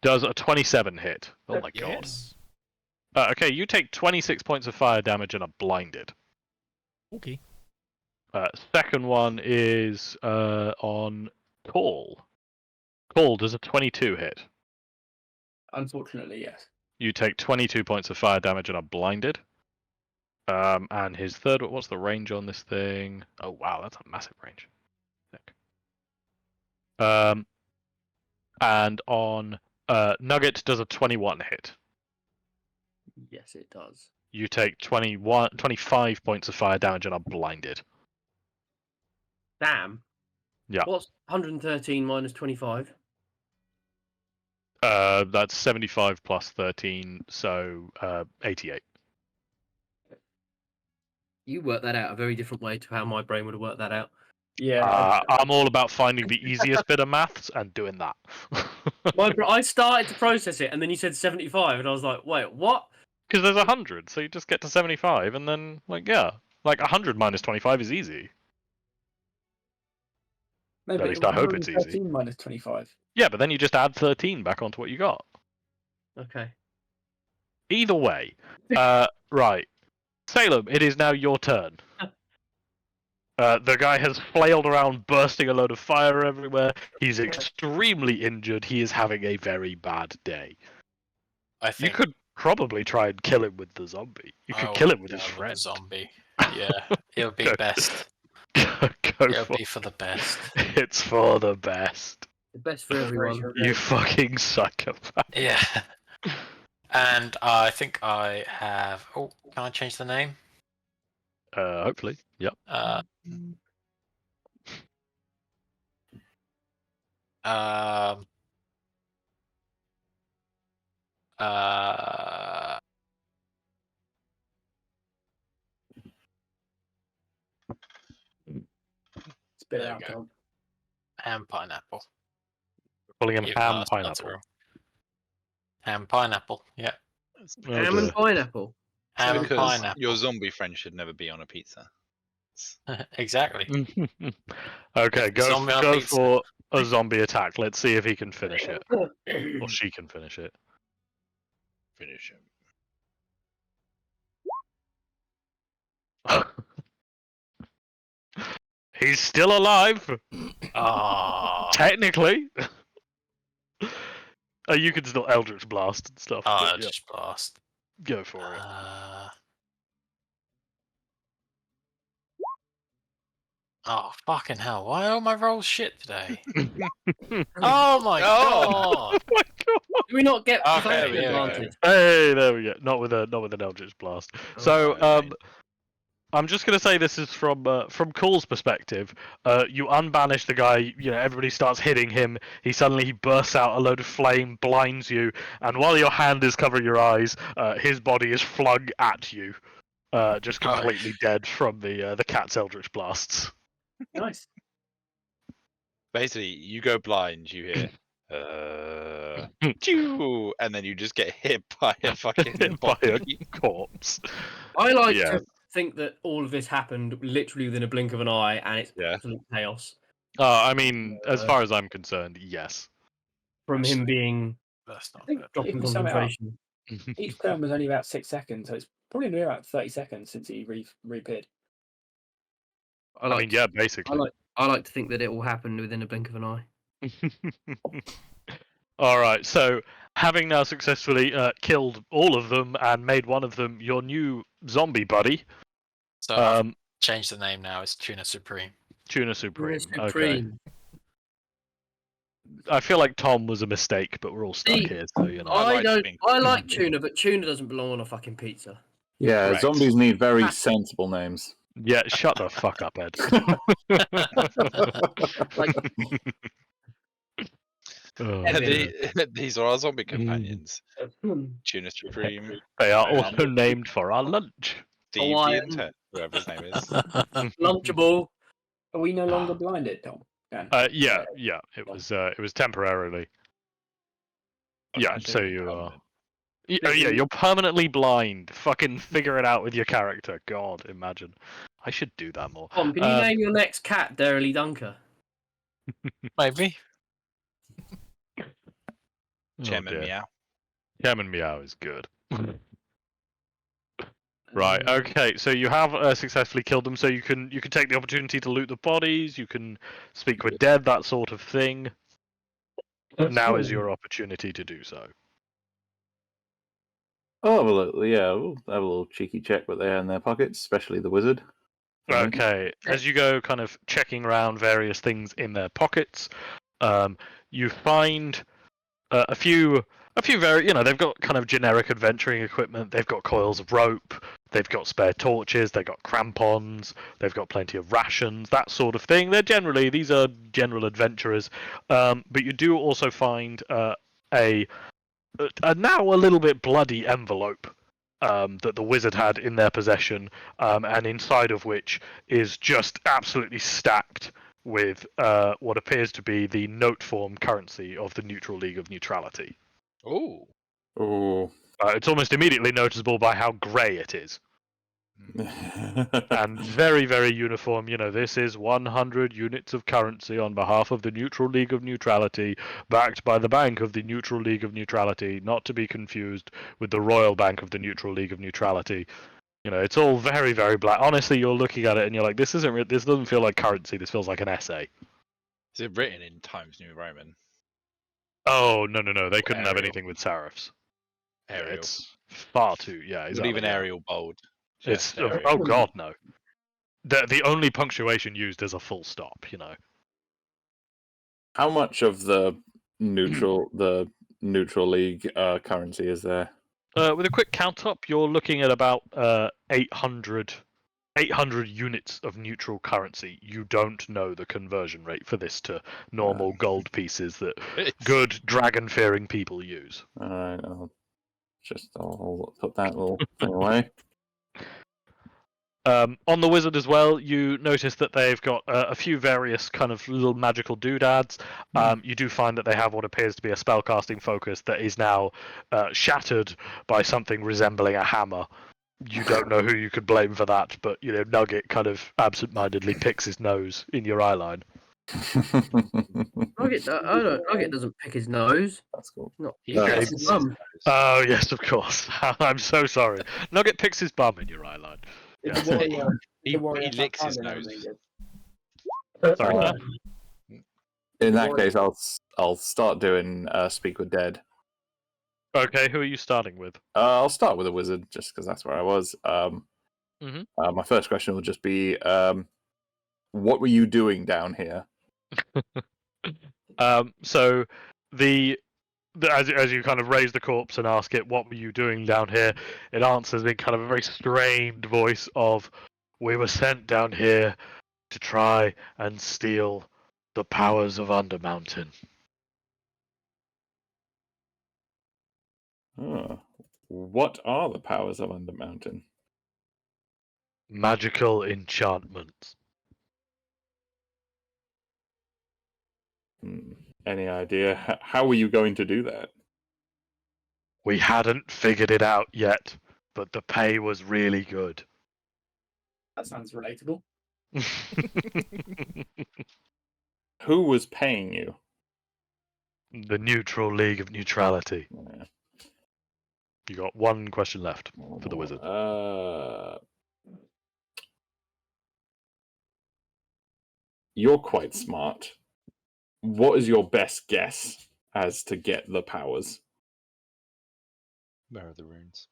Does a 27 hit? Oh my god. Yes. Okay, you take 26 points of fire damage and are blinded. Okay. Second one is on Call. Call does a 22 hit. Unfortunately, yes. You take 22 points of fire damage and are blinded. And his third, what's the range on this thing? Oh wow, that's a massive range. Sick. And on Nugget does a 21 hit. Yes, it does. You take 25 points of fire damage and are blinded. Damn. Yeah. What's 113 minus 25? That's 75 plus 13, so 88. You worked that out a very different way to how my brain would have worked that out. Yeah. I'm all about finding the easiest bit of maths and doing that. I started to process it, and then you said 75, and I was like, wait, what? Because there's 100, so you just get to 75, and then, like, yeah. Like, 100 minus 25 is easy. Maybe At least I hope it's easy. 13 minus 25. Yeah, but then you just add 13 back onto what you got. Okay. Either way. Right. Salem, it is now your turn. The guy has flailed around, bursting a load of fire everywhere. He's extremely injured. He is having a very bad day. I You think could probably try and kill him with the zombie. You could I kill would him with his go friend. the zombie. Yeah, it'll be Go. best. Go It'll for be for the best. It's for the best. The best for everyone. You fucking psychopath. Yeah. And I think I have. Oh, can I change the name? Hopefully. Yep. Um. Spit it There out, we go. Tom. Ham pineapple. Calling him Even ham though it's not pineapple. true. Ham pineapple. Yeah. Oh, Ham and dear. pineapple. Ham and Because pineapple. your zombie friend should never be on a pizza. Exactly. Okay, go Zombie on pizza. for a zombie attack. Let's see if he can finish it. Or she can finish it. Finish him. He's still alive, Oh. technically. You can still Eldritch Blast and stuff. Oh, but yeah, just blast. go for it. Oh, fucking hell. Why are my rolls shit today? Oh my Oh. god. Oh my god! Do we not get Okay, flanking there we go. advantage? Hey, there we go. Not with an Eldritch Blast. So, right. I'm just gonna say this is from Cool's perspective. You unbanish the guy. You know, everybody starts hitting him. He suddenly bursts out a load of flame, blinds you, and while your hand is covering your eyes, his body is flung at you, just Oh. completely dead from the cat's Eldritch Blasts. Nice. Basically, you go blind, you hear, choo, and then you just get hit by a fucking Hit by a body. corpse. I like Yeah. to think that all of this happened literally within a blink of an eye, and it's Yeah. absolute chaos. I mean, as far as I'm concerned, yes. From him being That's I not think good. dropping if you sum it up, concentration. each turn was only about 6 seconds, so it's probably been about 30 seconds since he reappeared. I mean, yeah, basically. I like to think that it all happened within a blink of an eye. All right. So, having now successfully killed all of them and made one of them your new zombie buddy, So I've um, changed the name now. It's Tuna Supreme. Tuna Supreme. Okay. Supreme. I feel like Tom was a mistake, but we're all stuck See, here, so you know. I like being like called tuna, but tuna doesn't belong on a fucking pizza. Yeah, Correct. zombies need very Ah. sensible names. Yeah, shut the fuck up, Ed. Like, Oh, Evan. dear. These are our zombie companions. Tuna Supreme, They are Red also named for our lunch. Steve the Hawaiian. Intent, whoever his name is. Lunchable. Are we no longer blinded, Tom? Dan? Yeah, it was temporarily. Yeah, Imagine so being you are. permanent. Yeah, you're permanently blind. Fucking figure it out with your character. God, imagine. I should do that more. Tom, can you name your next cat Derrily Dunker? Maybe. Chairman dear. Meow. Chairman Meow is good. Right. Okay. So you have successfully killed them. So you can take the opportunity to loot the bodies. You can speak with dead, that sort of thing. Now is your opportunity to do so. Oh, well, yeah, we'll have a little cheeky check what they have in their pockets, especially the wizard. Okay. As you go, kind of checking around various things in their pockets, you find a few very, they've got kind of generic adventuring equipment. They've got coils of rope. They've got spare torches. They've got crampons. They've got plenty of rations, that sort of thing. These are general adventurers. But you do also find a now a little bit bloody envelope that the wizard had in their possession, and inside of which is just absolutely stacked with what appears to be the note form currency of the Neutral League of Neutrality. Oh. Oh. It's almost immediately noticeable by how grey it is. And very, very uniform. This is 100 units of currency on behalf of the Neutral League of Neutrality, backed by the Bank of the Neutral League of Neutrality, not to be confused with the Royal Bank of the Neutral League of Neutrality. It's all very, very black. Honestly, you're looking at it and you're like, this doesn't feel like currency. This feels like an essay. Is it written in Times New Roman? Oh, no. They couldn't have Arial. anything with serifs. Arial. It's far too, exactly. Even Arial bold. It's Just Arial. oh god, no. The only punctuation used is a full stop. How much of the neutral league currency is there? With a quick count up, you're looking at about 800 units of neutral currency. You don't know the conversion rate for this to normal gold pieces that good dragon-fearing people use. All right, I'll put that little thing away. On the wizard as well, you notice that they've got a few various kind of little magical doodads. You do find that they have what appears to be a spellcasting focus that is now shattered by something resembling a hammer. You don't know who you could blame for that, but Nugget kind of absent-mindedly picks his nose in your eye line. Nugget doesn't pick his nose. That's cool. Not He No, picks his his bum. nose. Oh yes, of course. I'm so sorry. Nugget picks his bum in your eye line. Is Yeah. the warrior- He the warrior licks his Sarkazin nose. anything Sorry. Uh, in that case, I'll start doing speak with dead. Okay, who are you starting with? I'll start with a wizard just because that's where I was. My first question will just be, what were you doing down here? So as you kind of raise the corpse and ask it, what were you doing down here? It answers in kind of a very strained voice of, we were sent down here to try and steal the powers of Undermountain. What are the powers of Undermountain? Magical enchantments. Any idea? How were you going to do that? We hadn't figured it out yet, but the pay was really good. That sounds relatable. Who was paying you? The Neutral League of Neutrality. Yeah. You got one question left for the wizard. You're quite smart. What is your best guess as to get the powers? Where are the runes?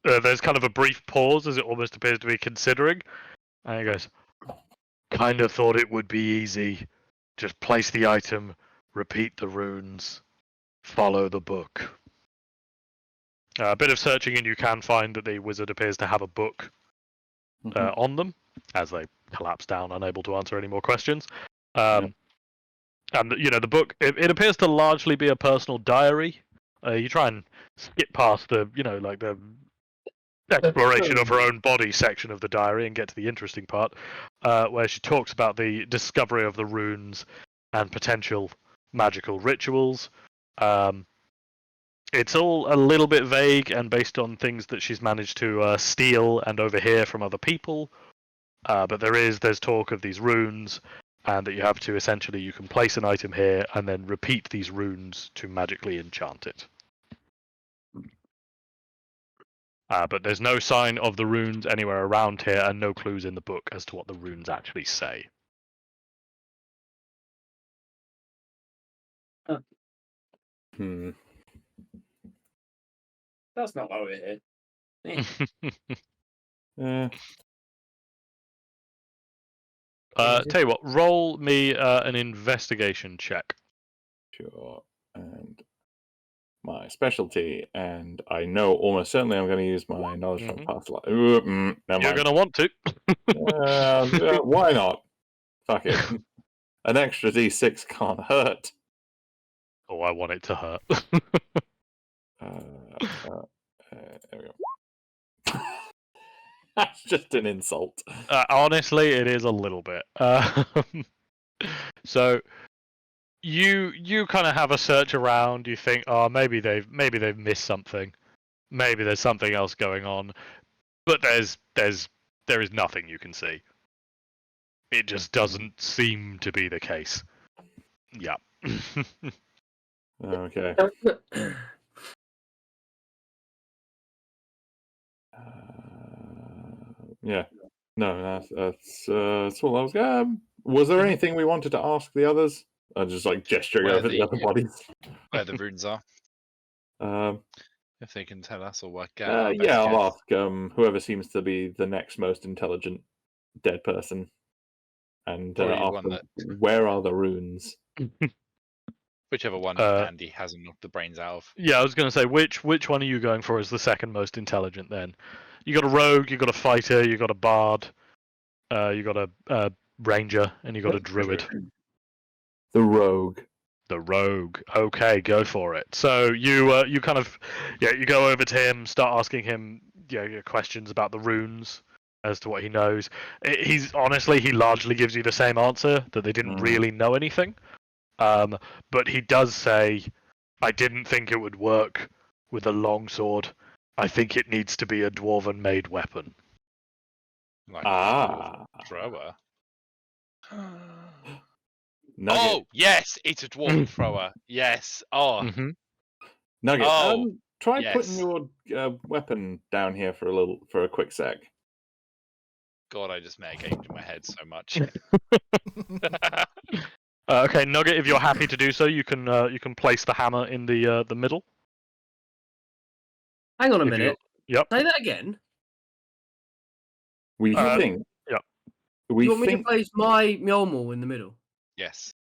There's kind of a brief pause as it almost appears to be considering, and he goes, "Kind of thought it would be easy, just place the item, repeat the runes, follow the book. A bit of searching and you can find that the wizard appears to have a book on them as they collapse down, unable to answer any more questions. And the book, it appears to largely be a personal diary. You try and skip past the the exploration of her own body section of the diary and get to the interesting part, where she talks about the discovery of the runes and potential magical rituals. It's all a little bit vague and based on things that she's managed to steal and overhear from other people. But there's talk of these runes, and that you have to essentially, you can place an item here and then repeat these runes to magically enchant it. But there's no sign of the runes anywhere around here, and no clues in the book as to what the runes actually say. That's not over here. Tell you what, roll me an investigation check. Sure. And my specialty, and I know almost certainly I'm going to use my knowledge from past life. Never mind. You're going to want to. Why not? Fuck it. An extra D6 can't hurt. Oh, I want it to hurt. There we go. That's just an insult. Honestly, it is a little bit. So you kind of have a search around. You think, oh, maybe they've missed something. Maybe there's something else going on. But there is nothing you can see. It just doesn't seem to be the case. Yeah. Okay. Yeah. No, that's all I was. Was there anything we wanted to ask the others? I'm just like gesturing over the other bodies. Where the runes are. If they can tell us or work out. I'll ask whoever seems to be the next most intelligent dead person, and ask them, where are the runes? Whichever one Andy hasn't knocked the brains out of. Yeah, I was going to say, which one are you going for as the second most intelligent then? You got a rogue, you got a fighter, you got a bard, you got a ranger, and you got a druid. The rogue. The rogue. Okay, go for it. So you kind of you go over to him, start asking him questions about the runes as to what he knows. He largely gives you the same answer, that they didn't really know anything. But he does say, I didn't think it would work with a longsword. I think it needs to be a dwarven-made weapon. Like a thrower. Oh, yes, it's a dwarven thrower. Yes. Oh. Mm-hmm. Nugget, try putting your weapon down here for a quick sec. God, I just metagamed in my head so much. Okay, Nugget, if you're happy to do so, you can place the hammer in the middle. Hang on a minute. Yep. Say that again. We think. Yep. We want me to place my Mjolnir in the middle? Yes.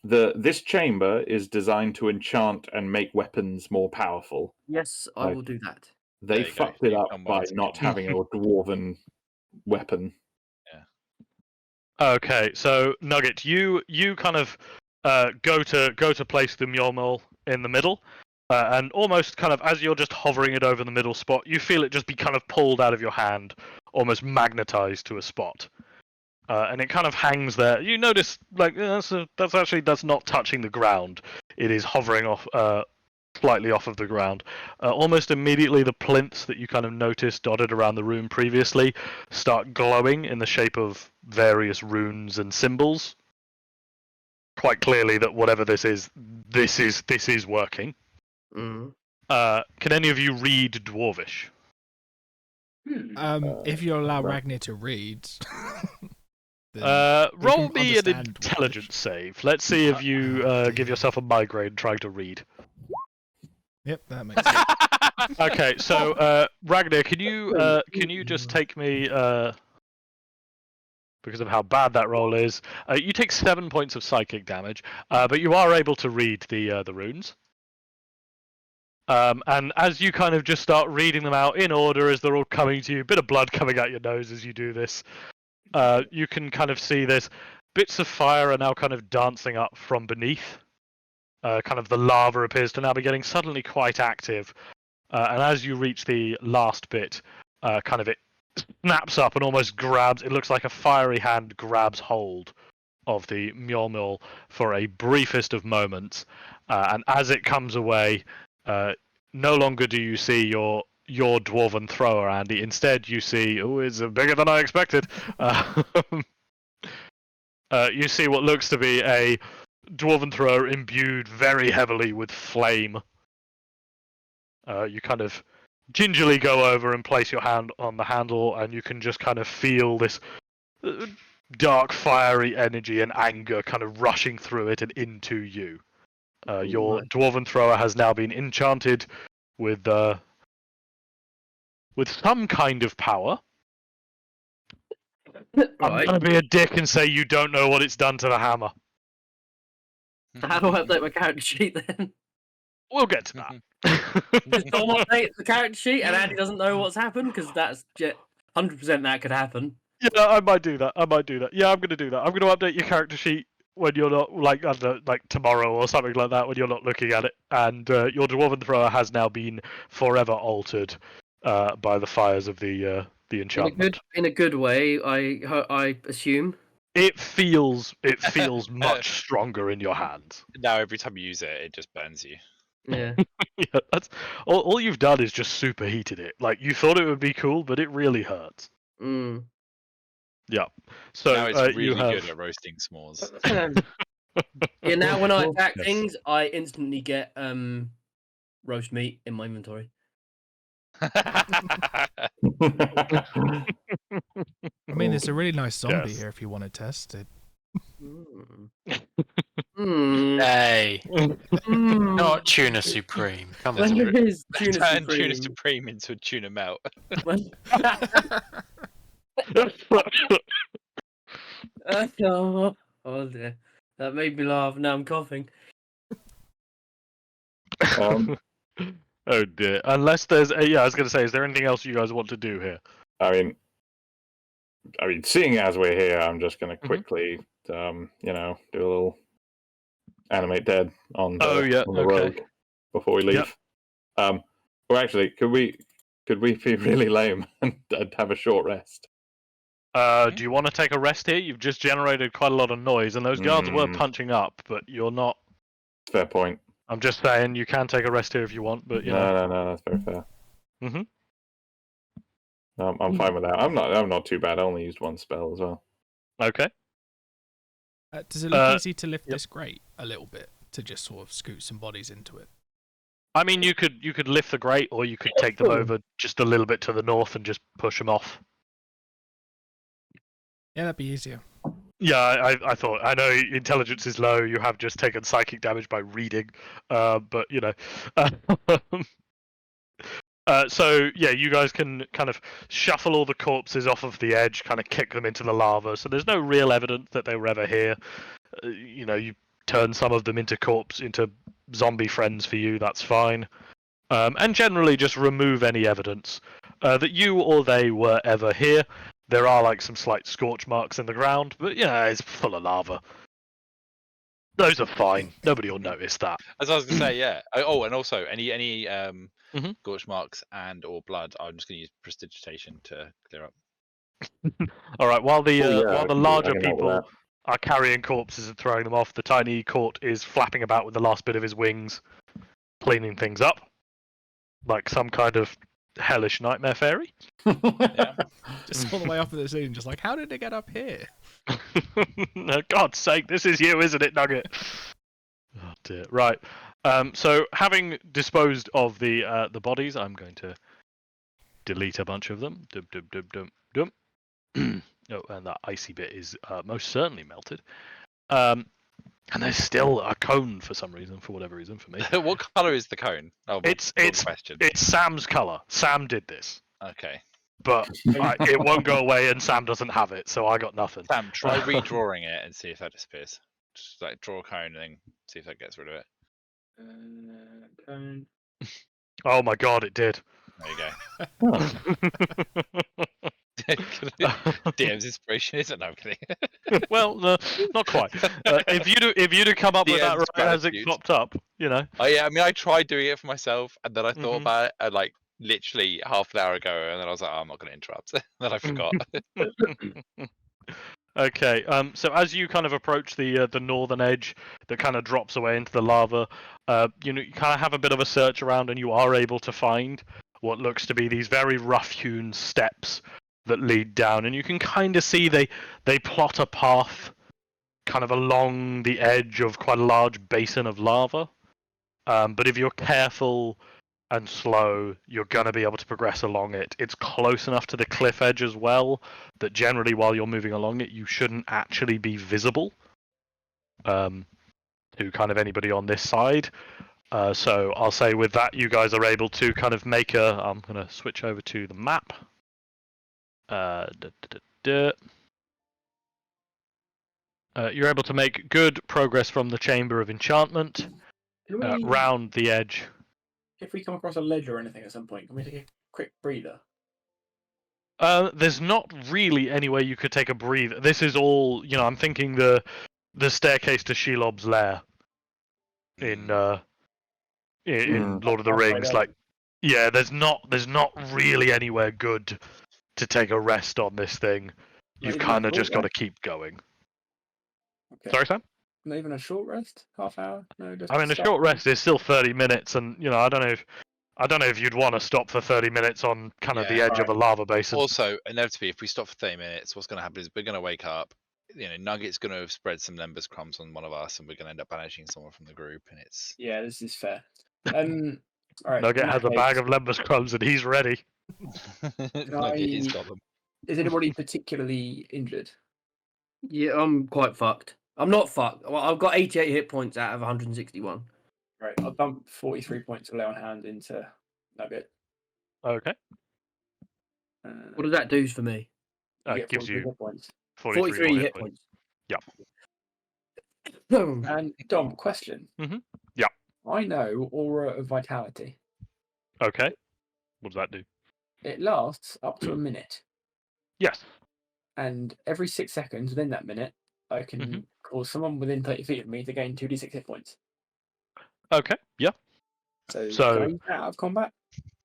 This chamber is designed to enchant and make weapons more powerful. Yes, I will do that. They fucked it up by not having a dwarven weapon. Yeah. Okay, so Nugget, you kind of go to place the Mjolnir in the middle, and almost kind of as you're just hovering it over the middle spot, you feel it just be kind of pulled out of your hand, almost magnetized to a spot. And it kind of hangs there. You notice, like, that's not touching the ground. It is hovering off, slightly off of the ground. Almost immediately, the plinths that you kind of noticed dotted around the room previously start glowing in the shape of various runes and symbols. Quite clearly, that whatever this is working. Mm-hmm. Can any of you read Dwarvish? If you allow Ragnar to read. Roll me an intelligence save. Let's see if you give yourself a migraine trying to read. Yep, that makes sense. Okay, so Ragnar, can you just take me because of how bad that roll is. You take 7 points of psychic damage, but you are able to read the runes. And as you kind of just start reading them out in order as they're all coming to you, a bit of blood coming out your nose as you do this, you can kind of see this. Bits of fire are now kind of dancing up from beneath. Kind of the lava appears to now be getting suddenly quite active. And as you reach the last bit, kind of it snaps up and almost grabs. It looks like a fiery hand grabs hold of the Mjolnir for a briefest of moments. And as it comes away, no longer do you see your dwarven thrower, Andy. Instead, you see, oh, it's bigger than I expected. You see what looks to be a dwarven thrower imbued very heavily with flame. You kind of gingerly go over and place your hand on the handle, and you can just kind of feel this dark, fiery energy and anger kind of rushing through it and into you. Your dwarven thrower has now been enchanted with some kind of power. I'm going to be a dick and say you don't know what it's done to the hammer. How do I update my character sheet then? We'll get to that. Does Tom update the character sheet and Andy doesn't know what's happened? Because that's 100% that could happen. Yeah, I might do that. Yeah, I'm going to do that. I'm going to update your character sheet when you're not, like tomorrow or something like that, when you're not looking at it. And your dwarven thrower has now been forever altered by the fires of the enchantment. In a good way, I assume. It feels much stronger in your hands. Now every time you use it, it just burns you. Yeah. Yeah, that's all you've done is just superheated it. Like, you thought it would be cool, but it really hurts. Mm. Yeah. So now it's really you have... good at roasting s'mores. Yeah, now when I attack things, I instantly get roast meat in my inventory. I mean, there's a really nice zombie here if you want to test it. Hey, not Tuna Supreme. Come on. When is Turn Tuna Tuna Supreme? Supreme into a tuna melt. Oh dear, that made me laugh. Now I'm coughing. Oh dear. Unless there's I was going to say, is there anything else you guys want to do here? I mean, seeing as we're here, I'm just going to quickly, do a little animate dead on the rogue before we leave. Yep. Well, actually, could we be really lame and have a short rest? Do you want to take a rest here? You've just generated quite a lot of noise, and those guards were punching up, but you're not. Fair point. I'm just saying you can take a rest here if you want, but No, that's very fair. I'm fine with that. I'm not too bad. I only used one spell as well. Okay. Does it look easy to lift this grate a little bit to just sort of scoot some bodies into it? I mean, you could lift the grate, or you could take them over just a little bit to the north and just push them off. Yeah, that'd be easier. Yeah, I thought. I know intelligence is low. You have just taken psychic damage by reading, but you know. So yeah, you guys can kind of shuffle all the corpses off of the edge, kind of kick them into the lava. So there's no real evidence that they were ever here. You turn some of them into zombie friends for you. That's fine. And generally just remove any evidence that you or they were ever here. There are like some slight scorch marks in the ground, but yeah, it's full of lava. Those are fine. Nobody will notice that. As I was going to say, yeah. Oh, and also any scorch marks and or blood, I'm just going to use prestidigitation to clear up. All right. While the larger I can help with people are carrying corpses and throwing them off, the tiny court is flapping about with the last bit of his wings, cleaning things up, like some kind of hellish nightmare fairy. Yeah. Just all the way up at the scene, just like, how did it get up here? No, God's sake, this is you, isn't it, Nugget? Oh dear. Right. So having disposed of the bodies, I'm going to delete a bunch of them. Oh, and that icy bit is most certainly melted. And there's still a cone for some reason, for whatever reason, for me. What color is the cone? Oh, It's question. Sam's color. Sam did this. Okay. but it won't go away, and Sam doesn't have it, so I got nothing. Sam, try redrawing it and see if that disappears. Just like draw a cone and then see if that gets rid of it. Cone. Oh my god, it did. There you go. Oh. DM's inspiration isn't. No, I'm kidding. Well, not quite. If you'd have come up with that DM's right as it gratitude. popped up, you know. Oh yeah, I mean, I tried doing it for myself, and then I thought Mhm. about it, like literally half an hour ago, and then I was like, oh, I'm not going to interrupt. Then I forgot. Okay, so as you kind of approach the northern edge that kind of drops away into the lava, you kind of have a bit of a search around, and you are able to find what looks to be these very rough-hewn steps that lead down, and you can kind of see they plot a path kind of along the edge of quite a large basin of lava. But if you're careful and slow, you're going to be able to progress along it. It's close enough to the cliff edge as well that generally while you're moving along it, you shouldn't actually be visible to kind of anybody on this side. So I'll say with that, you guys are able to kind of make a... I'm going to switch over to the map. You're able to make good progress from the Chamber of Enchantment Can we, round the edge. if we come across a ledge or anything at some point, can we take a quick breather? There's not really any way you could take a breather. This is all, I'm thinking the staircase to Shelob's lair in Lord of the Rings. Like, yeah, there's not really anywhere good to take a rest on this thing. You've even kind a of just short got to keep going. Okay. Sorry, Sam? Not even a short rest? Half hour? No, just I mean, a stop. short rest is still 30 minutes, and I don't know if you'd want to stop for 30 minutes on kind of the Yeah. edge of a lava basin. Also, inevitably, if we stop for 30 minutes, what's going to happen is we're going to wake up. Nugget's going to have spread some Lembas crumbs on one of us, and we're going to end up banishing someone from the group, and it's. Yeah, this is fair. All right. Nugget in has that a bag case, of Lembas crumbs, and he's ready. Nugget has got them. Is anybody particularly injured? Yeah, I'm quite fucked. I'm not fucked. Well, I've got 88 hit points out of 161. Right, I'll dump 43 points of lay on hand into Nugget. Okay. What does that do for me? You It get gives 43 you hit points. 43 more hit points. Yep. And Dom, question. Mhm. Yeah. I know Aura of Vitality. Okay. What does that do? It lasts up to a minute, Yes. and every 6 seconds within that minute, I can cause someone within 30 feet of me to gain 2d6 hit points. Okay. Yeah. So, So- can I use that out of combat?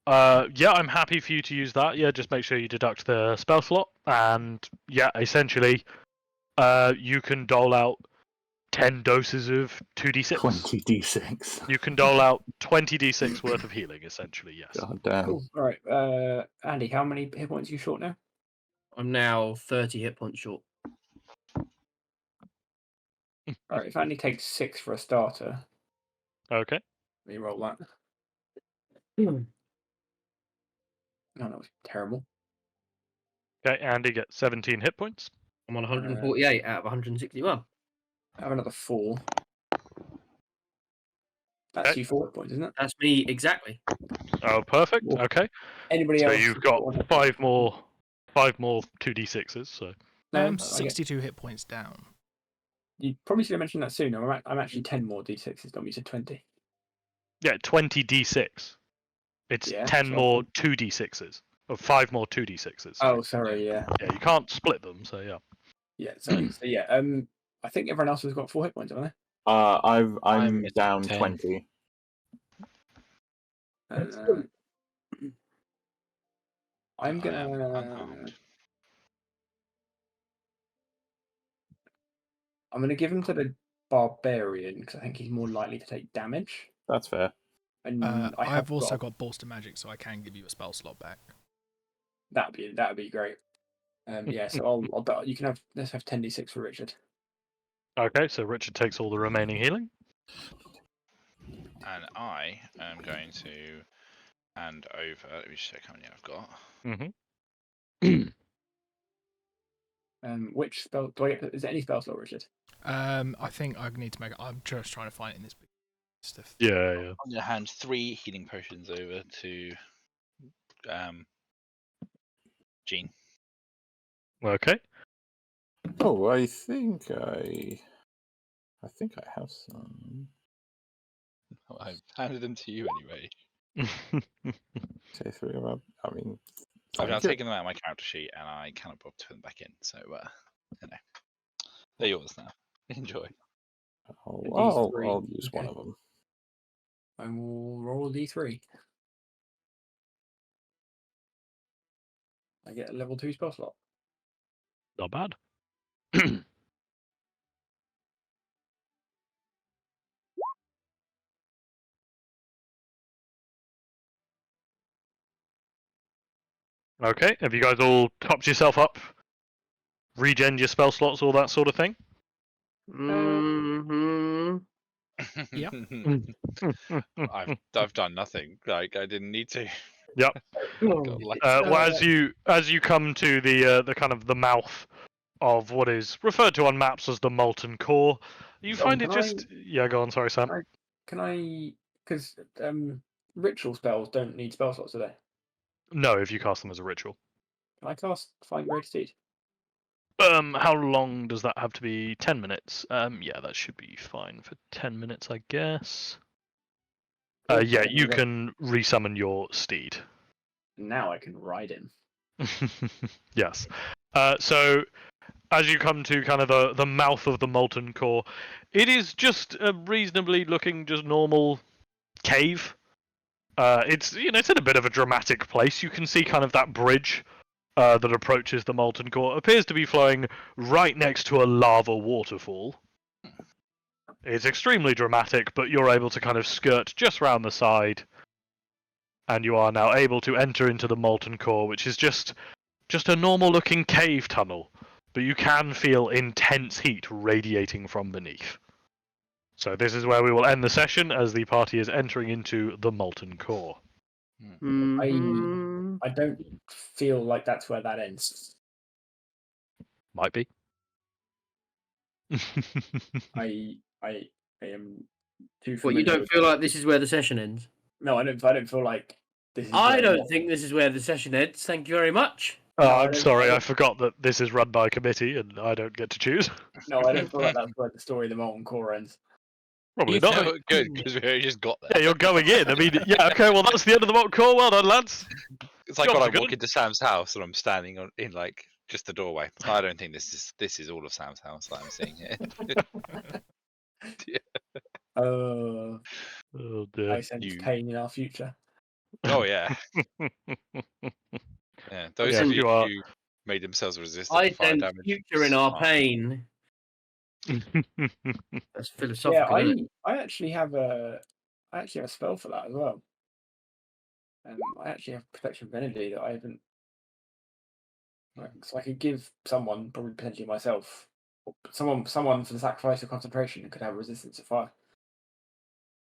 Yeah, I'm happy for you to use that. Yeah, just make sure you deduct the spell slot, and yeah, essentially, you can dole out 10 doses of 2d6. 20d6. You can dole out 20d6 worth of healing, essentially. Yes. God damn. Cool. All right. Andy, how many hit points are you short now? I'm now 30 hit points short. All right. If Andy takes 6 for a starter, Okay. let me roll that. No, that was terrible. Okay, Andy gets 17 hit points. I'm on 148 out of 161. I have another 4. That's you 4 hit points, isn't it? That's me exactly. Oh, perfect. Cool. Okay. Anybody So else? you've who's got one hit five point? more 2d6s. So No, I'm I get- 62 hit points down. You probably should have mentioned that sooner. I'm actually 10 more d6s. Dom, you said 20. yeah, 20d6. It's Yeah, 10 so- more 2d6s, or 5 more 2d6s. Oh, sorry. Yeah. Yeah, you can't split them. So yeah. Yeah. Sorry. So yeah. I think everyone else has got 4 hit points, haven't I'm I'm down 10. 20. they? I'm gonna. unharmed. I'm gonna give him to the barbarian because I think he's more likely to take damage. That's fair. And I've also got bolster magic, so I can give you a spell slot back. that'd be great. Yeah. So I'll bet you can have. Let's have 10d6 for Richard. Okay, so Richard takes all the remaining healing. And I am going to hand over. Let me just check how many I've got. Which spell do I get? Is there any spell slot, Richard? I think I need to make. I'm just trying to find it in this big stuff. Yeah. I'm going to hand 3 healing potions over to Gene. Okay. Oh, I think I have some. Oh, I handed them to you anyway. Say 3 of them. I mean, I've now thank you. taken them out of my character sheet and I cannot bother to put them back in. So, they're yours now. Enjoy. I'll use one of them. I will roll a d3. I get a level 2 spell slot. Not bad. Okay, have you guys all topped yourself up? Regen your spell slots, all that sort of thing? Mm-hmm. Yep. I've done nothing. Like I didn't need to. Yep. God, like, Well, as you come to the kind of the mouth of what is referred to on maps as the Molten Core, you John, find it can just yeah. Go on, sorry, Sam. Can I? Because ritual spells don't need spell slots, do they? No, if you cast them as a ritual. Can I cast Find Great Steed? How long does that have to be? 10 minutes. Yeah, that should be fine for 10 minutes, I guess. Cool, Yeah, then you we'll go. can resummon your steed. Now I can ride him. Yes. So, as you come to kind of the mouth of the Molten Core, it is just a reasonably looking, just normal cave. It's it's in a bit of a dramatic place. You can see kind of that bridge that approaches the Molten Core. It appears to be flowing right next to a lava waterfall. It's extremely dramatic, but you're able to kind of skirt just round the side, and you are now able to enter into the Molten Core, which is just a normal-looking cave tunnel, but you can feel intense heat radiating from beneath. So this is where we will end the session, as the party is entering into the Molten Core. Mhm. I don't feel like that's where that ends. Might be. I am too. But you familiar don't with- feel like this is where the session ends? No, I don't feel like this is. I where- don't think this is where the session ends. Thank you very much. No, I I'm don't- sorry, I I forgot that this is run by a committee and I don't get to choose. No, I don't feel like that's where the story of the Molten Core ends. Probably You not. feel- no, good because we already just got there. Yeah, you're going in. I mean, yeah, okay, well, that's the end of the Molten Core. Well done, lads. It's like Jobs when are I walk good. into Sam's house and I'm standing in like just the doorway. I don't think this is all of Sam's house that I'm seeing here. Oh dear. I sense You- pain in our future. Oh yeah, yeah. Those Yes, of you you are. who made themselves resistant I to fire sense damage. future in our smart. pain. That's Yeah, philosophical. isn't it? I actually have a spell for that as well. I actually have Protection of Energy that I haven't. So I could give someone, probably potentially myself, or someone for the sacrifice of concentration who could have resistance to fire.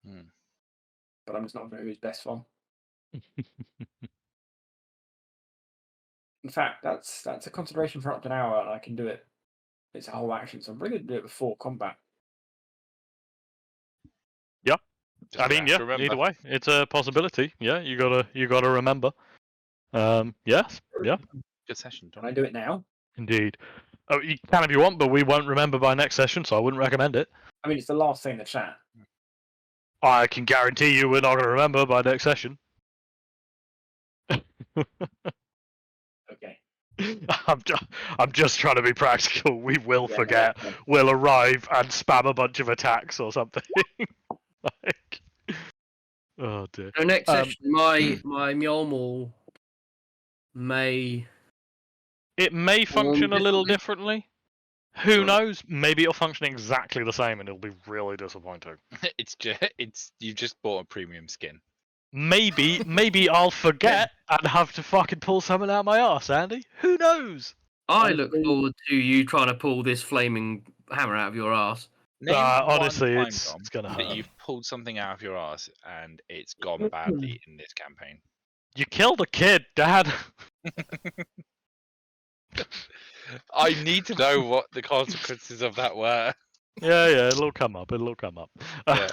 Hmm. But I'm just not sure who's best for. In fact, that's a concentration for up to an hour, and I can do it. It's a whole action, so I'm really going to do it before combat. Just I mean, have yeah. to remember. Either way, it's a possibility. Yeah, you gotta remember. Yes, yeah, Good session. Can I do it now? indeed. Oh, you can if you want, but we won't remember by next session, so I wouldn't recommend it. I mean, it's the last thing in the chat. I can guarantee you we're not going to remember by next session. Okay. I'm just trying to be practical. We will Yeah, forget. yeah. We'll arrive and spam a bunch of attacks or something. Like, oh dear. So next Um, session, my Mjolnir may. It may function a little differently? differently. Who Sure. knows? Maybe it'll function exactly the same, and it'll be really disappointing. It's you just bought a premium skin. Maybe I'll forget and have to fucking pull something out of my arse, Andy. Who knows? I look Honestly- forward to you trying to pull this flaming hammer out of your ass. Name one Honestly, time, it's Dom, gonna that hurt. you've pulled something out of your ass and it's gone badly in this campaign. You killed a kid, Dad. I need to know what the consequences of that were. Yeah, it'll come up. It'll come up. Yeah.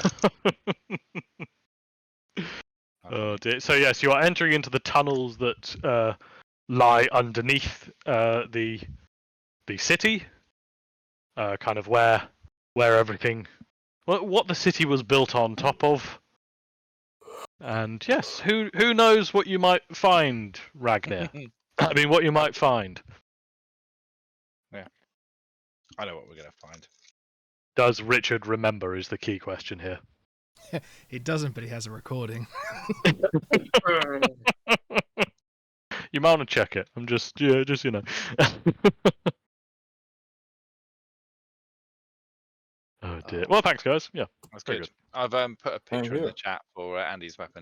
Oh dear. So yes, you are entering into the tunnels that lie underneath the city, kind of where everything, what the city was built on top of. And yes, who knows what you might find, Ragnar? I mean, what you might find. I know what we're gonna find. Does Richard remember? Is the key question here. He doesn't, but he has a recording. You might want to check it. I'm just you know. Oh dear. Well, thanks, guys. Yeah, That's very good. I've put a picture in the good. chat for Andy's weapon.